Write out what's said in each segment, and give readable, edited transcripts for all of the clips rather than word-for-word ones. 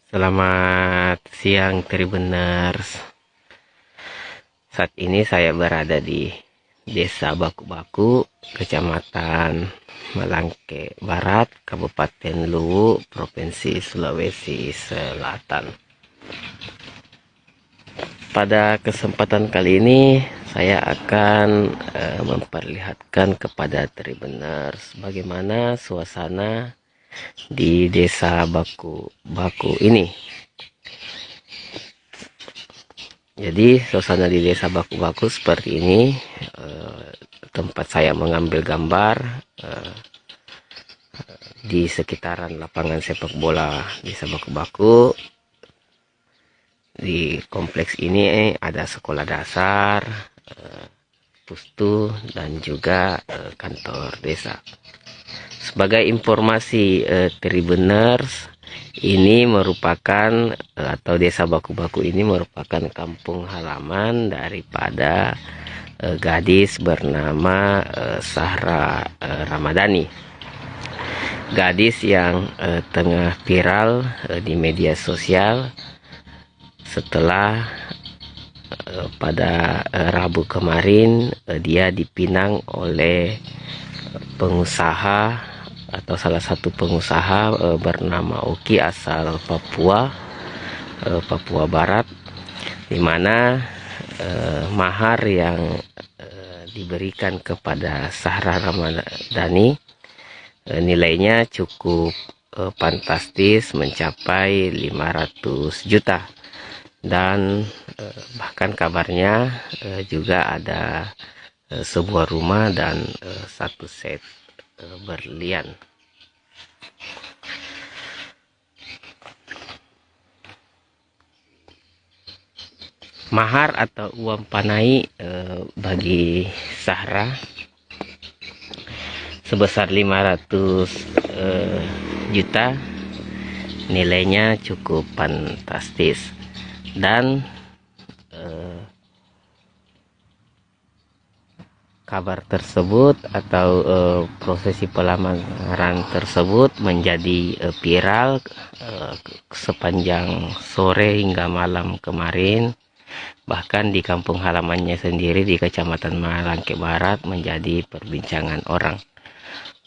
Selamat siang Tribuners. Saat ini saya berada di Desa Baku-Baku, Kecamatan Malangke Barat, Kabupaten Luwu, Provinsi Sulawesi Selatan. Pada kesempatan kali ini saya akan memperlihatkan kepada Tribuners bagaimana suasana di Desa Baku-Baku ini. Jadi suasana di Desa Baku-Baku seperti ini. Tempat saya mengambil gambar di sekitaran lapangan sepak bola Desa Baku-Baku. Di kompleks ini ada sekolah dasar, pustu, dan juga kantor desa. Sebagai informasi Tribuners, ini merupakan atau Desa Baku-Baku ini merupakan kampung halaman daripada gadis bernama Sahra Ramadhani. Gadis yang tengah viral di media sosial setelah pada Rabu kemarin dia dipinang oleh pengusaha atau salah satu pengusaha bernama Oki asal Papua Barat, di mana mahar yang diberikan kepada Sahra Ramadhani nilainya cukup fantastis, mencapai 500 juta, dan bahkan kabarnya juga ada sebuah rumah dan satu set berlian. Mahar atau uang panai bagi Sahra sebesar 500 juta, nilainya cukup fantastis, dan kabar tersebut atau prosesi pelamaran tersebut menjadi viral sepanjang sore hingga malam kemarin. Bahkan di kampung halamannya sendiri di Kecamatan Malangke Barat menjadi perbincangan orang.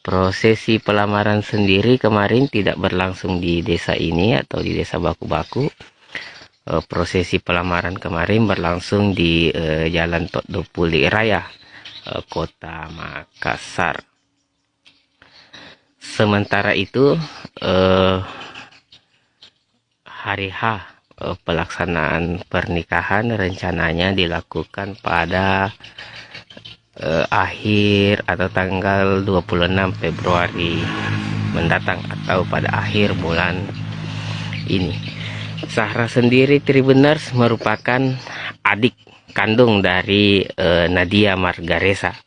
Prosesi pelamaran sendiri kemarin tidak berlangsung di desa ini atau di Desa Baku-Baku. Prosesi pelamaran kemarin berlangsung di Jalan Tok Dopuli Raya, Kota Makassar. Sementara itu hari H pelaksanaan pernikahan rencananya dilakukan pada akhir atau tanggal 26 Februari mendatang atau pada akhir bulan ini. Sahra sendiri Tribuners merupakan adik kandung dari Nadia Margaresa,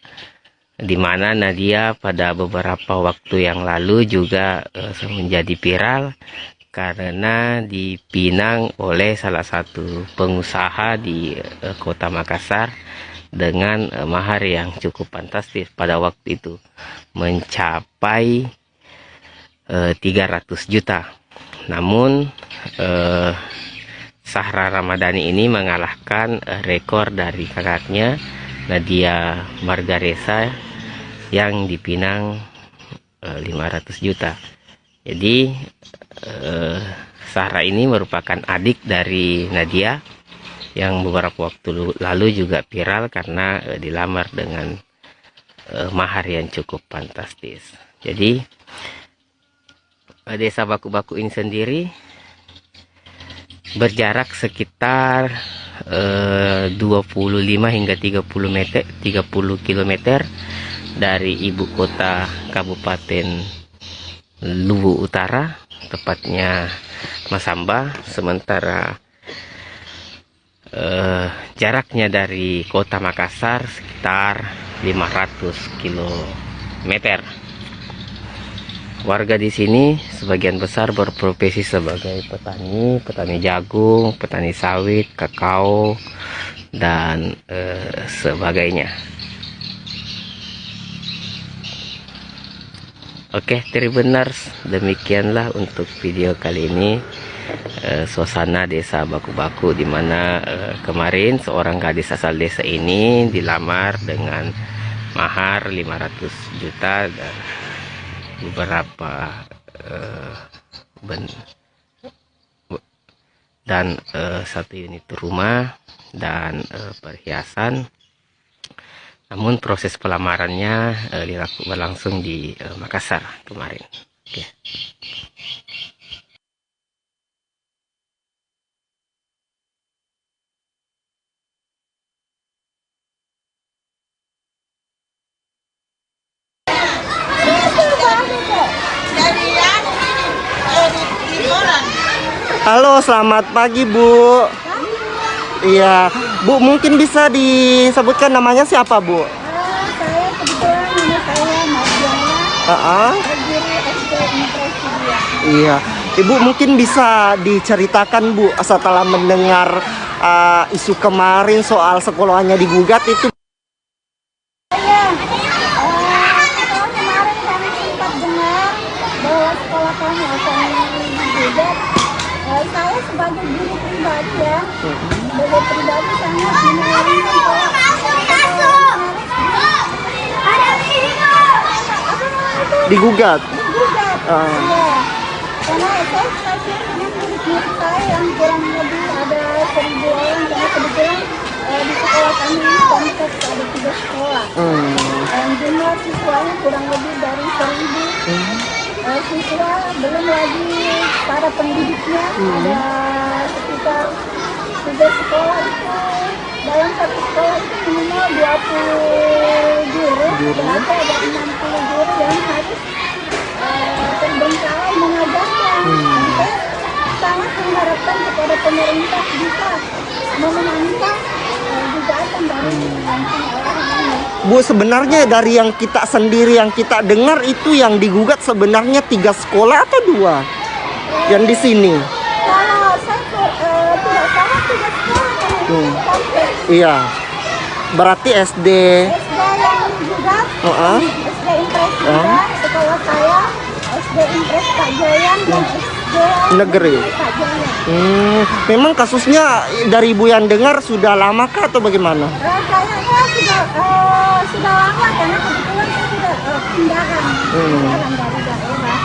di mana Nadia pada beberapa waktu yang lalu juga menjadi viral karena dipinang oleh salah satu pengusaha di Kota Makassar dengan mahar yang cukup fantastis pada waktu itu, mencapai 300 juta. Namun Sahra Ramadhani ini mengalahkan rekor dari kakaknya Nadia Margaresa yang dipinang 500 juta. Jadi Sahra ini merupakan adik dari Nadia yang beberapa waktu lalu juga viral karena dilamar dengan mahar yang cukup fantastis. Jadi Desa Baku-Baku ini sendiri berjarak sekitar 25 hingga 30 km dari ibu kota Kabupaten Luwu Utara, tepatnya Masamba. Sementara jaraknya dari Kota Makassar sekitar 500 km. Warga di sini sebagian besar berprofesi sebagai petani jagung, petani sawit, kakao, dan sebagainya. Oke, Tribuners, demikianlah untuk video kali ini. Suasana desa Baku-Baku, dimana kemarin seorang gadis asal desa ini dilamar dengan mahar 500 juta dan beberapa satu unit rumah dan perhiasan. Namun proses pelamarannya berlangsung di Makassar kemarin. Oke. Halo, selamat pagi Bu. Iya, Bu, mungkin bisa disebutkan namanya siapa Bu? Saya kebetulan nama saya Mardiana, guru SD Impresi 2. Iya, Ibu mungkin bisa diceritakan Bu setelah mendengar isu kemarin soal sekolahnya digugat itu. Setelah kemarin kami sempat dengar bahwa sekolah kami akan digugat. Saya sebagai guru pribadi ya, sebagai pribadi sangat menyayangkan Digugat. digugat. Karena saya stasiun dengan murid-murid saya yang kurang lebih ada 1.000 orang, karena kebetulan di sekolah kami ini kompleks ada 3 sekolah. Dan jumlah siswanya kurang lebih dari 1.000 siswa, belum lagi para pendidiknya. Ada sekitar 3 sekolah itu, dalam satu sekolah itu minimal 20 guru, berarti ada 60 guru yang harus terbengkalai mengajarnya. Saya sangat mengharapkan kepada pemerintah bisa memenangkan gugatan dari langsung orang ini. Bu, sebenarnya dari yang kita sendiri yang kita dengar itu yang digugat sebenarnya 3 sekolah atau 2 yang di sini? Kalau saya tidak salah 3 sekolah karena itu kompleks. Iya, berarti SD. SD yang digugat, SD Impresi 2, sekolah saya SD Impres Pak Jayan dan SD Negeri. Pak Jayan. Memang kasusnya dari Ibu yang dengar sudah lama kah atau bagaimana? Kayaknya sudah lama, karena kebetulan saya sudah pindahan dari daerah.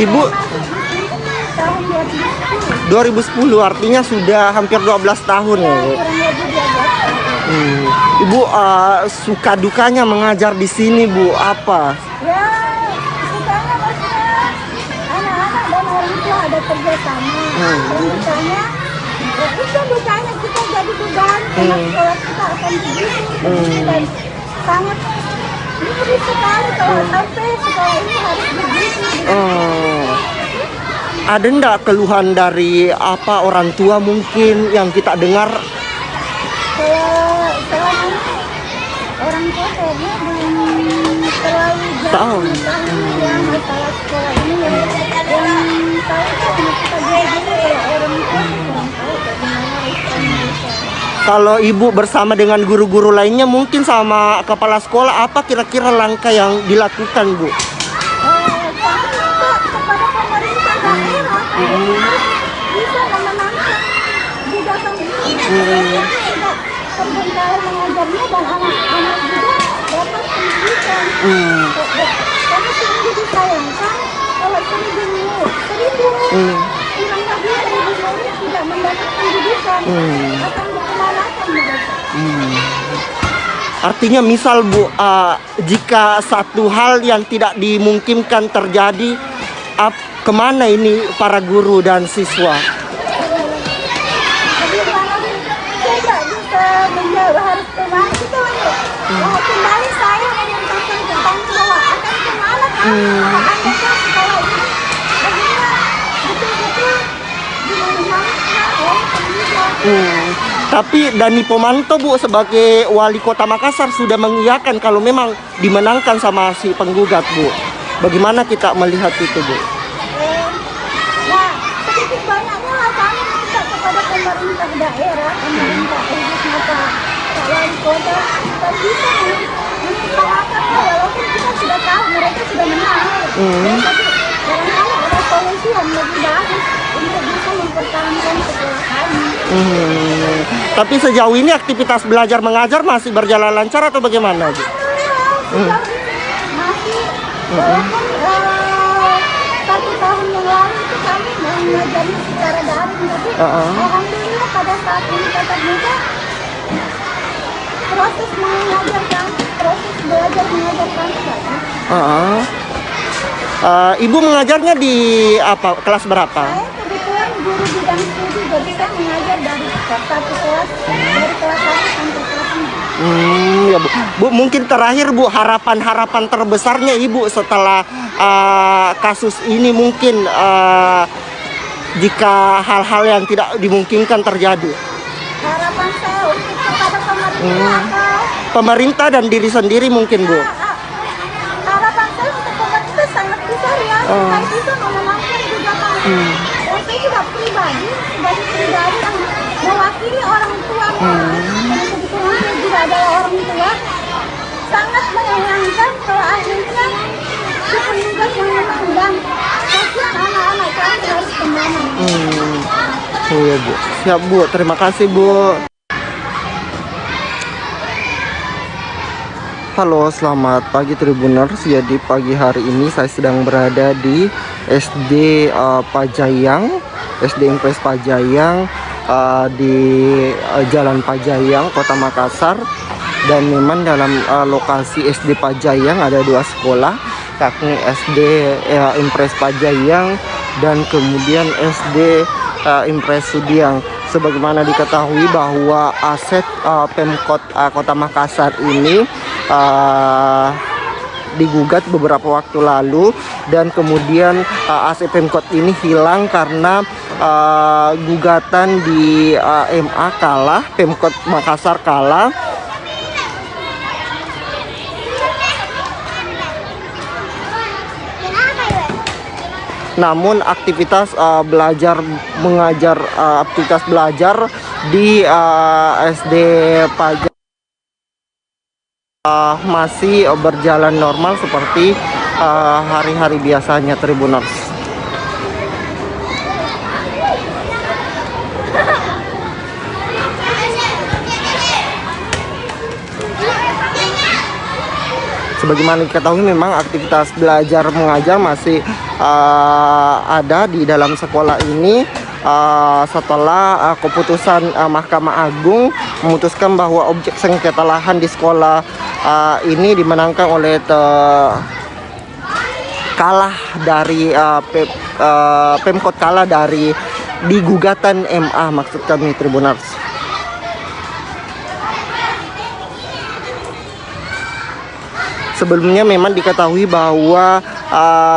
Ibu Tahun 2010 artinya sudah hampir 12 tahun ya Bu. kurang lebih 12 tahun. Ibu suka dukanya mengajar di sini Bu apa? Ya, sukanya maksudnya anak-anak dan orang tua ada kerjasama. Dan dukanya, ya itu dukanya kita jadi beban karena sekolah kita akan begitu. Dan sangat miris sekali kalau sampai sekolah ini harus begitu. Ada enggak keluhan dari orang tua mungkin yang kita dengar? Kalau selama ini orang tua kayaknya belum terlalu Tahu. mengetahui ya masalah sekolah ini. Yang tahu itu hanya kita guru, orang tua kurang tahu bagaimana Indonesia. Kalau Ibu bersama dengan guru-guru lainnya mungkin sama kepala sekolah, apa kira-kira langkah yang dilakukan Bu? Kami minta kepada pemerintah daerah bisa memenangkan gugatan ini. Tidak terbengkalai mengajarnya dan anak-anak juga dapat pendidikan. Karena sungguh disayangkan kalau 1.000 kurang lebih 1.000 murid tidak mendapat pendidikan, akan berkemanakan mereka. Artinya misal Bu, jika satu hal yang tidak dimungkinkan terjadi, kemana ini para guru dan siswa? Tidak bisa menjawab harus kemana kita kembali saya menyatakan tentang bahwa akan kemana kan anggota sekolah ini bagaimana betul-betul dimenangkan oleh pemerintah. Tapi Dani Pomanto Bu sebagai wali kota Makassar sudah mengiyakan kalau memang dimenangkan sama si penggugat Bu. Bagaimana kita melihat itu Bu? Nah, sedikit banyaknya lah kami minta kepada pemerintah daerah, pemerintah khususnya Pak Wali Kota, supaya bisa menyempurnakan walaupun kita sudah tahu mereka sudah menang. Tapi barangkali ada solusi yang lebih bagus untuk bisa mempertahankan sekolah kami. Tapi sejauh ini aktivitas belajar mengajar masih berjalan lancar atau bagaimana, Bu? Alhamdulillah, masih walaupun 1 tahun yang lalu itu kami mengajarnya secara daring, tapi alhamdulillah pada saat ini tatap muka proses mengajar kami, proses belajar mengajar kami bagus. Ibu mengajarnya di apa kelas berapa? Saya kebetulan guru bidang studi, jadi saya mengajar dari satu kelas, dari kelas 1 sampai kelas 6. Ya Bu. Bu, mungkin terakhir Bu, harapan terbesarnya Ibu setelah kasus ini mungkin jika hal-hal yang tidak dimungkinkan terjadi. Harapan saya untuk kepada pemerintah, Pemerintah dan diri sendiri mungkin Bu. harapan saya untuk pemerintah sangat besar ya, supaya bisa memenangkan gugatan. Dan saya juga pribadi, sebagai pribadi yang mewakili orang tua, dan kebetulan saya juga adalah orang tua, sangat menyayangkan kalau akhirnya si penggugat yang menang, dan kasihan anak-anak kami harus kemana. Iya Bu. Siap Bu, terima kasih Bu. Halo, selamat pagi Tribuners. Jadi pagi hari ini saya sedang berada di SD Pajayang, SD Impres Pajayang di Jalan Pajayang, Kota Makassar. Dan memang dalam lokasi SD Pajayang ada 2 sekolah, yakni SD Impres Pajayang dan kemudian SD Impres Sudiang. Sebagaimana diketahui bahwa aset Pemkot Kota Makassar ini digugat beberapa waktu lalu, dan kemudian aset Pemkot ini hilang karena gugatan di MA kalah, Pemkot Makassar kalah. Namun aktivitas belajar mengajar, aktivitas belajar di SD Pajak masih berjalan normal seperti hari-hari biasanya Tribuners. Sebagaimana diketahui memang aktivitas belajar mengajar masih ada di dalam sekolah ini setelah keputusan Mahkamah Agung memutuskan bahwa objek sengketa lahan di sekolah ini dimenangkan oleh kalah dari Pemkot kalah dari di gugatan MA, maksud kami Tribuners. Sebelumnya memang diketahui bahwa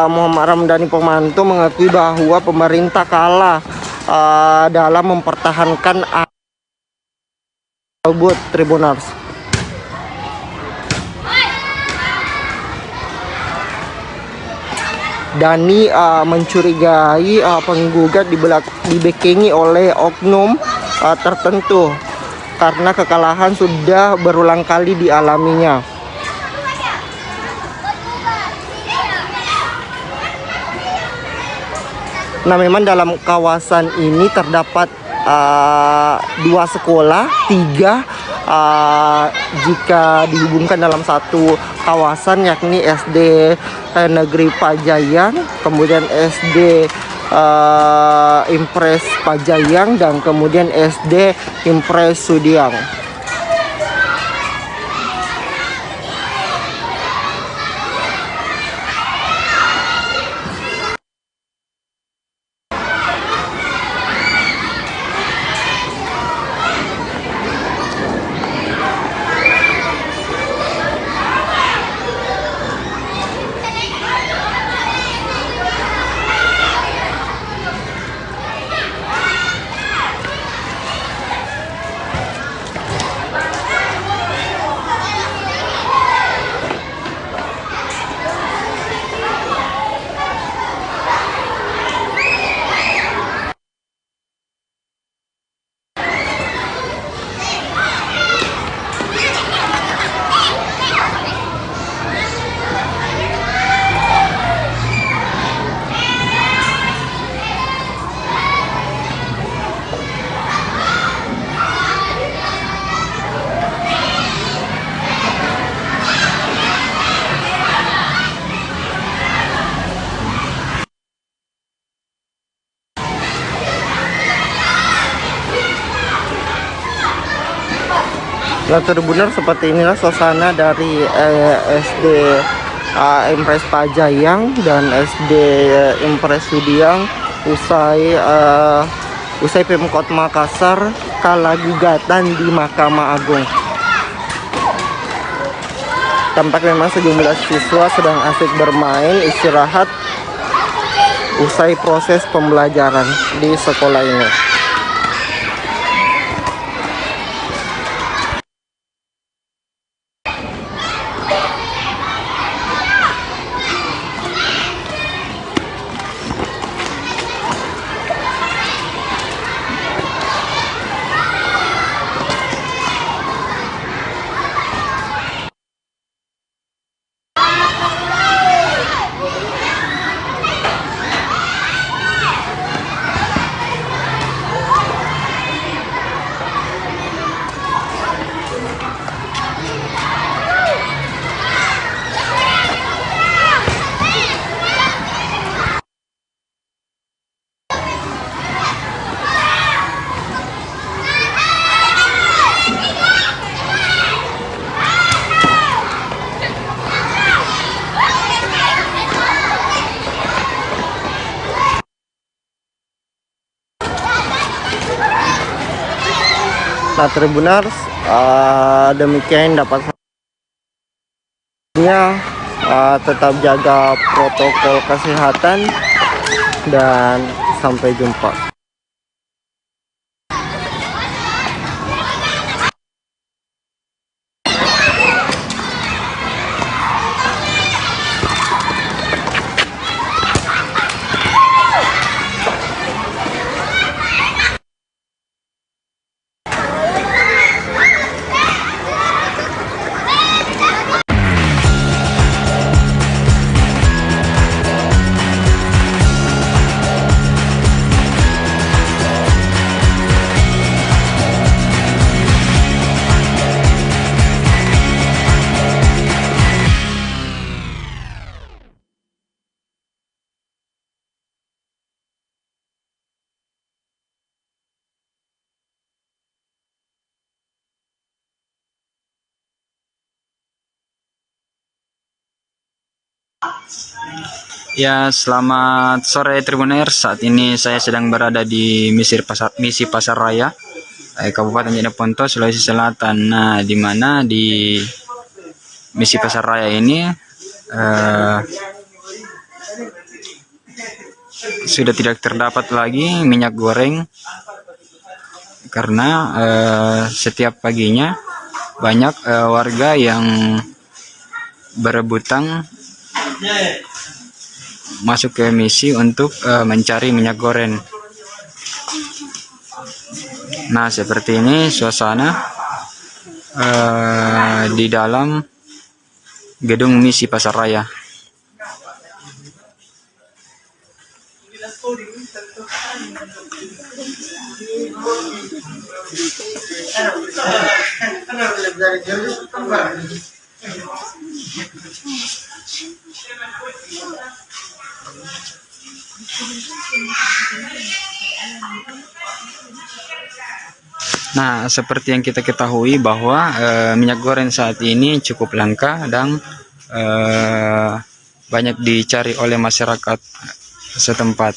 Muhammad Ramdhani Pomanto mengakui bahwa pemerintah kalah dalam mempertahankan tersebut Tribuners. Dhani mencurigai penggugat dibekengi oleh oknum tertentu karena kekalahan sudah berulang kali dialaminya. Nah, memang dalam kawasan ini terdapat 2 sekolah, 3 jika dihubungkan dalam satu kawasan, yakni SD Negeri Pajayang, kemudian SD Impres Pajayang, dan kemudian SD Impres Sudiang. Nah, Tribunner, seperti inilah suasana dari SD Impres Pajayang dan SD Impres Sudiang usai Pemkot Makassar kalah gugatan di Mahkamah Agung. Tampak memang sejumlah siswa sedang asik bermain istirahat usai proses pembelajaran di sekolah ini. Nah, Tribuners, demikian dapat tetap jaga protokol kesehatan dan sampai jumpa. Ya, selamat sore Tribuners. Saat ini saya sedang berada di Misi Pasar Raya, Kabupaten Jeneponto, Sulawesi Selatan. Nah, di mana di Misi Pasar Raya ini sudah tidak terdapat lagi minyak goreng karena setiap paginya banyak warga yang berebutan masuk ke misi untuk mencari minyak goreng. Nah, seperti ini suasana di dalam gedung Misi Pasar Raya. Nah, seperti yang kita ketahui bahwa minyak goreng saat ini cukup langka dan banyak dicari oleh masyarakat setempat.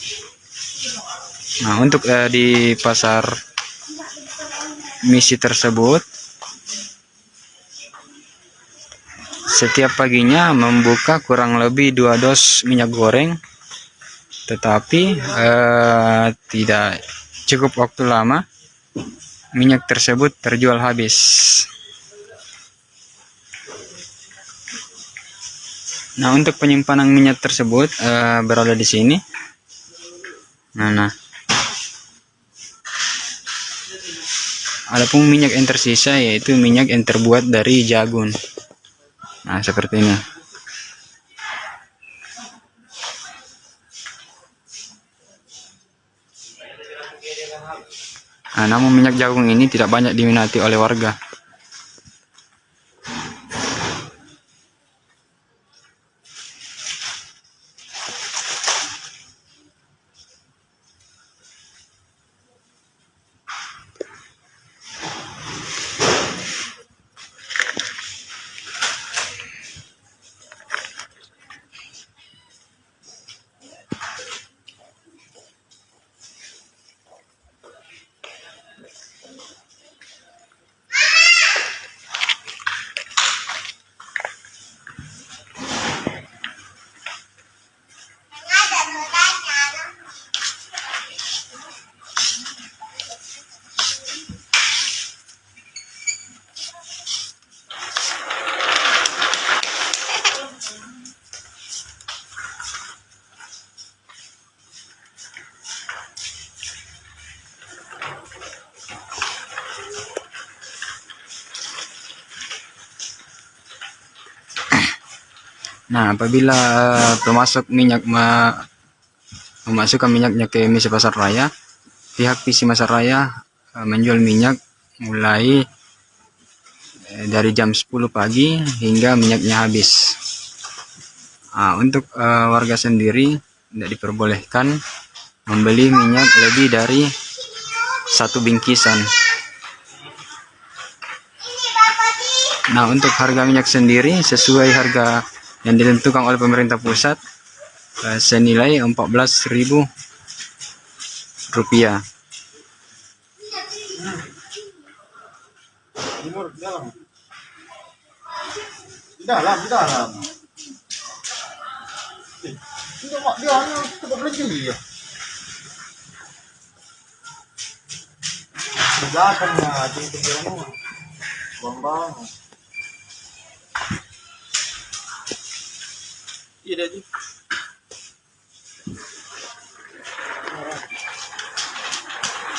Nah, untuk di pasar misi tersebut setiap paginya membuka kurang lebih 2 dos minyak goreng, tetapi tidak cukup waktu lama minyak tersebut terjual habis. Nah, untuk penyimpanan minyak tersebut berada di sini. Nah, adapun minyak yang tersisa yaitu minyak yang terbuat dari jagung. Nah, seperti ini. Nah, namun minyak jagung ini tidak banyak diminati oleh warga. Nah, apabila memasukkan minyaknya ke misi pasar raya, pihak PC Pasar Raya menjual minyak mulai dari jam 10 pagi hingga minyaknya habis. Untuk warga sendiri tidak diperbolehkan membeli minyak lebih dari 1 bingkisan. Nah, untuk harga minyak sendiri sesuai harga yang ditentukan oleh pemerintah pusat senilai Rp14.000. Di dalam. Tidak, Pak, dia hanya coba berhenti ya. Belakangnya aja itu bilang bang. Iya dia.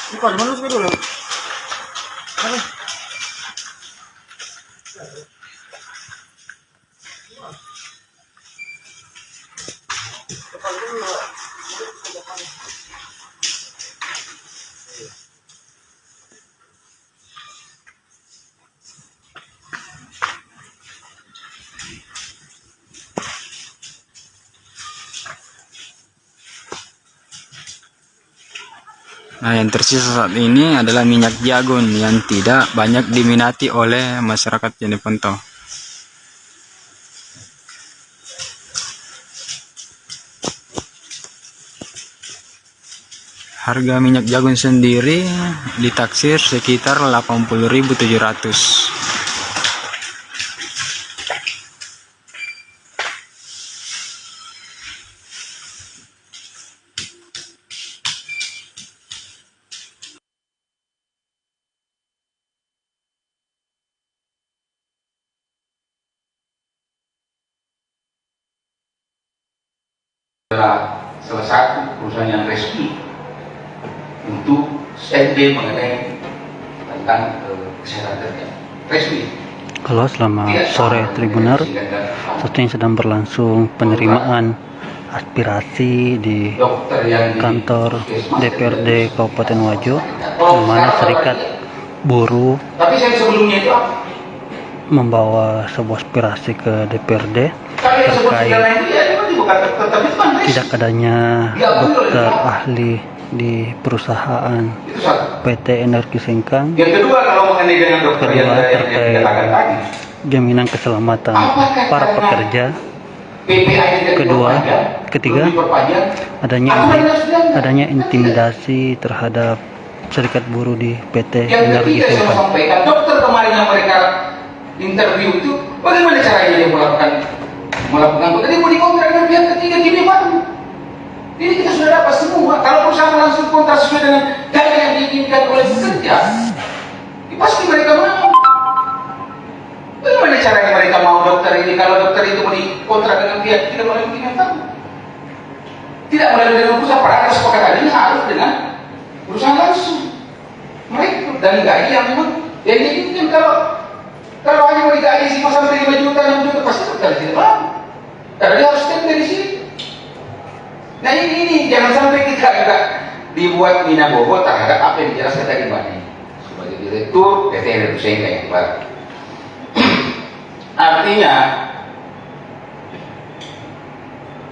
Bukan mana sih dulu. Mana? Nah, yang tersisa saat ini adalah minyak jagung yang tidak banyak diminati oleh masyarakat Jeneponto. Harga minyak jagung sendiri ditaksir sekitar 80.700. Adalah salah satu perusahaan yang resmi untuk survei mengenai tentang kesehatan kerja resmi. Halo, selamat sore Tribuner. Saat ini sedang berlangsung penerimaan aspirasi di kantor DPRD Kabupaten Wajo, di mana Serikat Buruh Tapi saya sebelumnya itu membawa sebuah aspirasi ke DPRD kalau yang sebut terkait segala itu ya itu bukan tetap itu kan resmi. tidak adanya dokter ahli di perusahaan Itu satu. PT Energi Sengkang. Yang kedua kalau mengenai dengan dokter Kedua, yang terkait dikatakan tadi, jaminan keselamatan para pekerja. PPA yang Kedua, ketiga, diperpanjang, adanya intimidasi terhadap serikat buruh di PT yang Energi ketiga saya Sengkang. mau sampaikan dokter kemarin yang mereka interview itu bagaimana caranya dia melakukan tadi mau dikontrak dengan pihak ketiga gini Pak. Ini kita sudah dapat semua. Kalau perusahaan langsung kontrak sesuai dengan gaya yang diinginkan oleh pekerja, ya pasti mereka mau. Bagaimana caranya mereka mau dokter ini kalau dokter itu mau dikontrak dengan pihak tidak boleh bikin tahu. Tidak boleh dengan perusahaan. Padahal kesepakatan ini harus dengan perusahaan langsung. Mereka dan gaji yang memang yang diinginkan kalau hanya mau digaji sih sampai 5 juta 6 juta pasti dokter tidak mau. Karena dia harus stay di sini. Nah ini jangan sampai kita juga dibuat mina bobo terhadap apa yang dijelaskan tadi Mbak Nini sebagai direktur PT Energi Sengkang yang baru. Artinya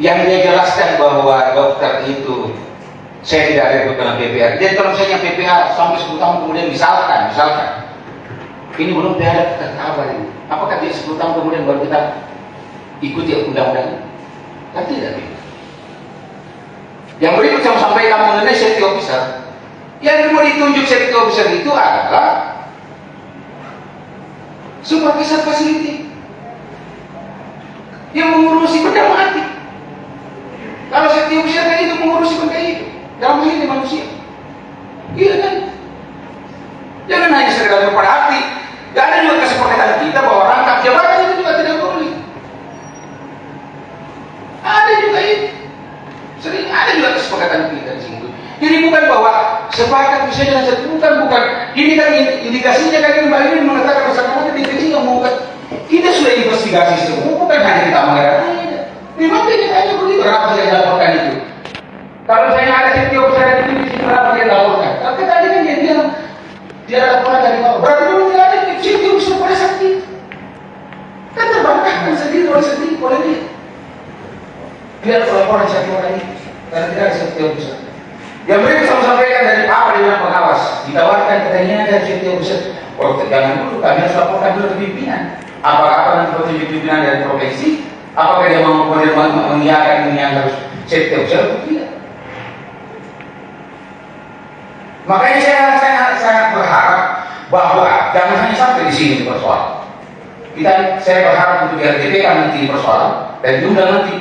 yang dia jelaskan bahwa dokter itu saya tidak ada dalam PPH. Jadi kalau misalnya PPH sampai 10 tahun kemudian misalkan ini belum ada kabar ini. Apakah dia 10 tahun kemudian baru kita ikuti undang-undang? Kan tidak. Yang berikut saya sampaikan mengenai safety officer. Yang mau ditunjuk safety officer itu adalah supervisor facility yang mengurusi benda mati. Kalau safety officer kan itu mengurusi benda hidup, dalam hal ini manusia. Iya kan? Jangan hanya sekedar pada hati. Gak ada juga kesepakatan kita bahwa rangkap jabatan itu juga tidak boleh. Ada juga itu. Sering ada juga kesepakatan kita di sini. Jadi bukan bahwa sepakat misalnya bukan. Ini kan indikasinya kan Mbak ini mengatakan bersama-sama indikasi yang mau kita sudah investigasi semua, bukan hanya kita mengenai. kenapa saya laporkan itu? Kalau saya ada setiap saya di sini, kenapa dia laporkan? Tapi tadi kan dia bilang dia laporan dari bawah. Berarti dulu tidak ada setiap bisa pada saat itu. Kan terbantahkan sendiri oleh dia. Dia laporan satu orang ini karena tidak ada setiap bisa. Yang mereka bisa sampaikan dari apa dengan pengawas, ditawarkan katanya ada setiap bisa. Oh, jangan dulu, kami harus laporkan dulu ke pimpinan. Apakah nanti petunjuk pimpinan dari provinsi? Apakah dia mau mengiyakan ini yang harus setiap bisa atau tidak? Makanya saya sangat berharap bahwa jangan hanya sampai di sini persoalan. Saya berharap untuk RTP nanti persoalan dan diundang nanti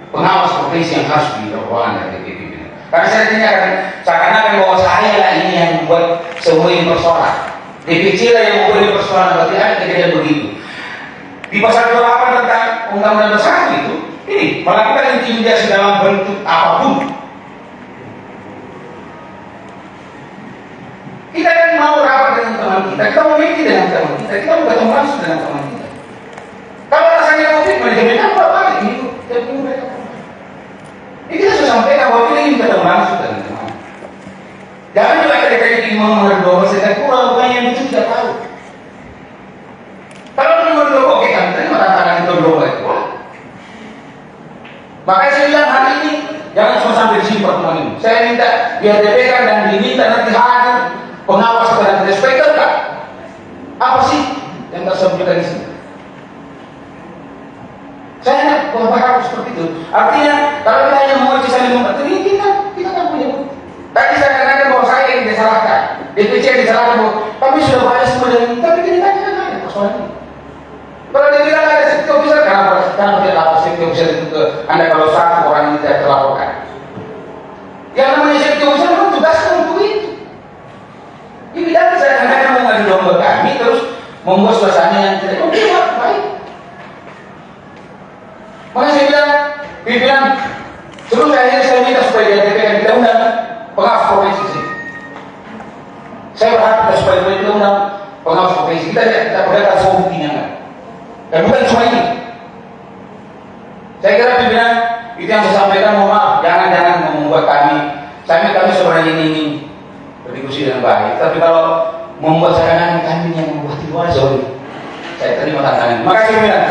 pengawas provinsi yang harus dilakukan dari RTP. Karena saya tanyakan seakan-akan bahwa saya lah ini yang membuat semua ini persoalan. DPC lah yang membuat ini persoalan, berarti ada kejadian begitu. Di pasal 28 tentang Undang-Undang Dasar itu, ini melakukan intimidasi dalam bentuk apapun. Kita kan mau rapat dengan teman kita mau meeting dengan teman kita mau ketemu langsung dengan teman kita. Kalau rasanya COVID, manajemen apa balik itu? Ini kita sudah sampaikan bahwa kita ingin ketemu langsung dengan teman. Jangan juga kita ingin mengerdoa saya kurang, bukan yang itu tidak tahu. Kalau mengerdoa, oke kami terima tantangan itu berdoa itu. Makanya saya bilang hari ini jangan cuma sampai di sini pertemuan ini. Saya minta biar DPK dan diminta nanti hadir pengawas kepada kita supaya enggak apa sih yang tersebutkan di sini. Saya berharap seperti itu. Artinya kalau kita hanya mau saling membantu, kita kan punya bukti. Tadi saya katakan bahwa saya yang disalahkan, DPC yang disalahkan bahwa kami sudah banyak semua yang tapi kita kan ada persoalan ini. Kalau dia bilang ada safety officer, kenapa dia lapor safety officer itu ke Anda kalau satu orang yang tidak terlaporkan? Yang namanya safety officer memang tugasnya untuk itu. Ini tidak saya katakan mau ngadu domba kami terus membuat suasana yang tidak baik. Makanya saya bilang, pimpinan sebelum saya minta supaya dia DPR kita undang pengawas provinsi sini. Saya berharap kita supaya kita undang pengawas provinsi kita perlihatkan semua buktinya kan. Dan bukan cuma ini. Saya kira pimpinan itu yang saya sampaikan, mohon maaf, jangan membuat kami sebenarnya ini berdiskusi dengan baik. Tapi kalau membuat seakan-akan kami yang membuat itu aja, saya terima tantangan. Terima kasih pimpinan.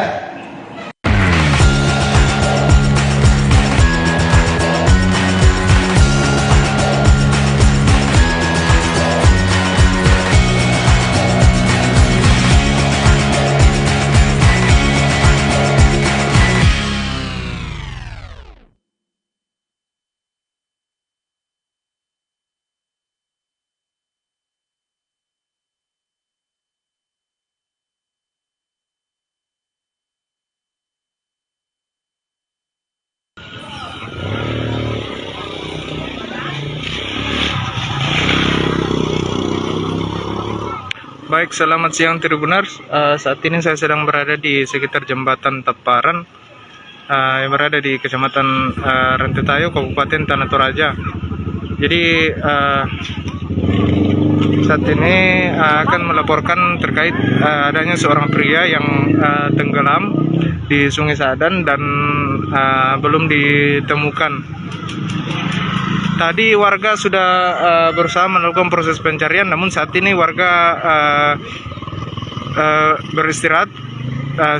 Baik, selamat siang Tribuners. Saat ini saya sedang berada di sekitar jembatan Teparan yang berada di Kecamatan Rentetayo, Kabupaten Tanah Toraja. Jadi saat ini akan melaporkan terkait adanya seorang pria yang tenggelam di Sungai Sadan dan belum ditemukan. Tadi warga sudah berusaha melakukan proses pencarian, namun saat ini warga beristirahat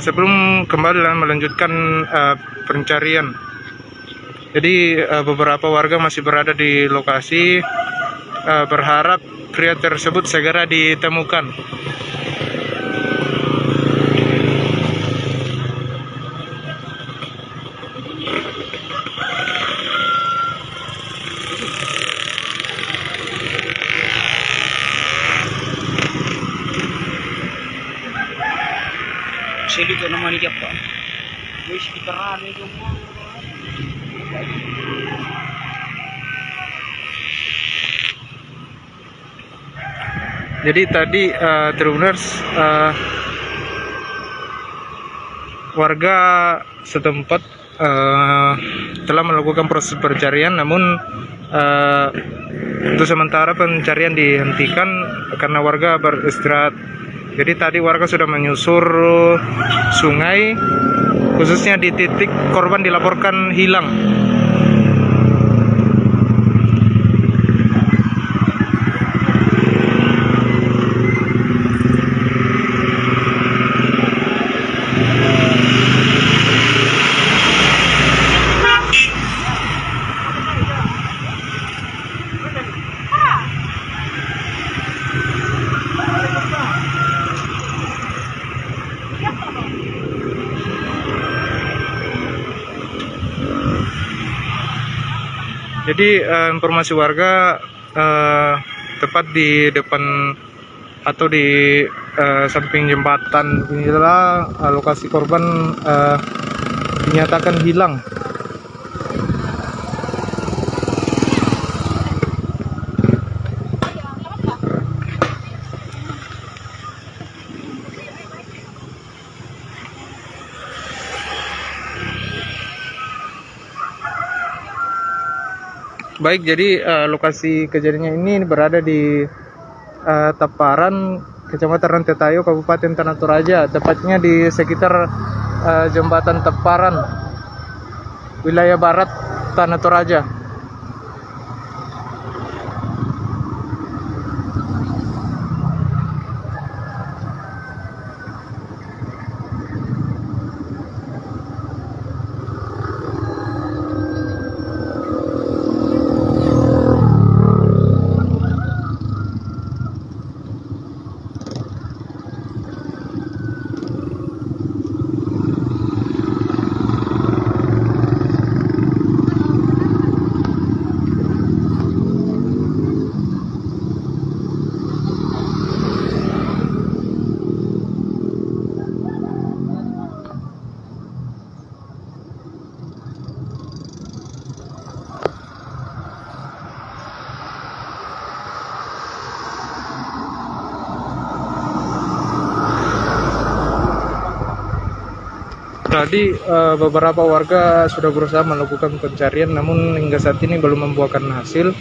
sebelum kembali dan melanjutkan pencarian. Jadi beberapa warga masih berada di lokasi, berharap pria tersebut segera ditemukan. Sili ko naman niya pa. Wis kita itu. Jadi tadi Tribuners, warga setempat telah melakukan proses pencarian, namun untuk sementara pencarian dihentikan karena warga beristirahat. Jadi tadi warga sudah menyusur sungai khususnya di titik korban dilaporkan hilang. Jadi informasi warga tepat di depan atau di samping jembatan inilah lokasi korban dinyatakan hilang. Baik, jadi lokasi kejadiannya ini berada di Teparan, Kecamatan Rantetayo, Kabupaten Tanah Toraja, tepatnya di sekitar jembatan Teparan, wilayah barat Tanah Toraja. Tadi beberapa warga sudah berusaha melakukan pencarian, namun hingga saat ini belum membuahkan hasil.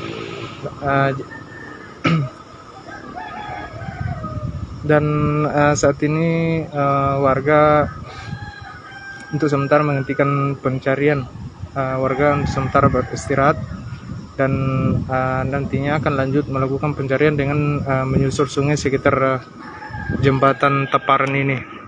Dan saat ini warga untuk sementara menghentikan pencarian. Warga untuk sementara beristirahat dan nantinya akan lanjut melakukan pencarian dengan menyusur sungai sekitar jembatan Teparan ini.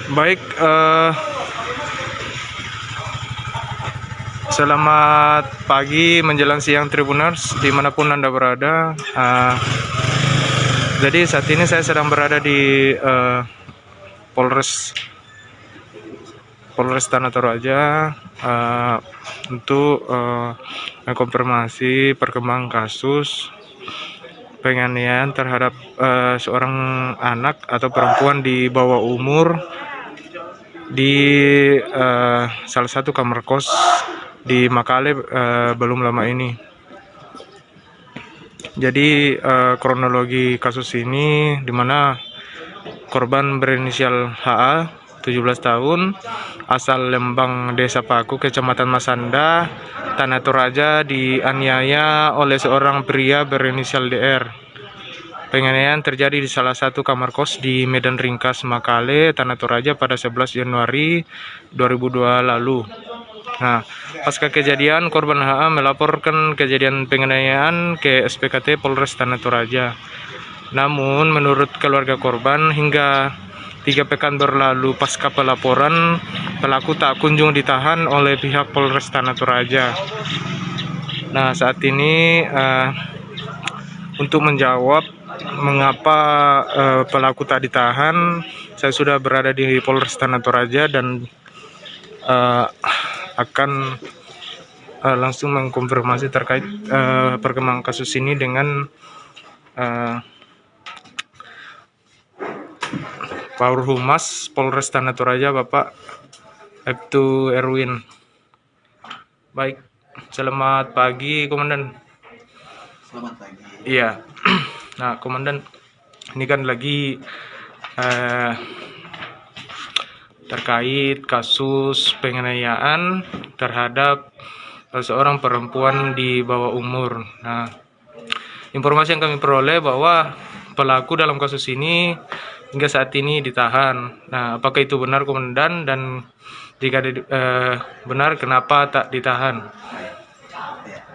Baik, selamat pagi menjelang siang Tribuners dimanapun Anda berada. Jadi saat ini saya sedang berada di Polres Tanah Toraja untuk mengkonfirmasi perkembangan kasus penganiayaan terhadap seorang anak atau perempuan di bawah umur di salah satu kamar kos di Makale belum lama ini. Jadi kronologi kasus ini di mana korban berinisial HA 17 tahun asal Lembang Desa Paku Kecamatan Masanda Tanah Toraja dianiaya oleh seorang pria berinisial DR. Penganiayaan terjadi di salah satu kamar kos di Medan Ringkas, Makale, Tanah Toraja pada 11 Januari 2002 lalu. Nah, pasca kejadian, korban HA melaporkan kejadian penganiayaan ke SPKT Polres Tanah Toraja. Namun, menurut keluarga korban, hingga 3 pekan berlalu pasca pelaporan, pelaku tak kunjung ditahan oleh pihak Polres Tanah Toraja. Nah, saat ini untuk menjawab mengapa pelaku tak ditahan, saya sudah berada di Polres Tanah Toraja dan akan langsung mengkonfirmasi terkait perkembangan kasus ini dengan Pak Humas Polres Tanah Toraja, Bapak Ibtu Erwin. Baik, selamat pagi Komandan. Selamat pagi. Iya. Nah, Komandan, ini kan lagi terkait kasus penganiayaan terhadap seorang perempuan di bawah umur. Nah, informasi yang kami peroleh bahwa pelaku dalam kasus ini hingga saat ini ditahan. Nah, apakah itu benar, Komandan? Dan jika benar, kenapa tak ditahan?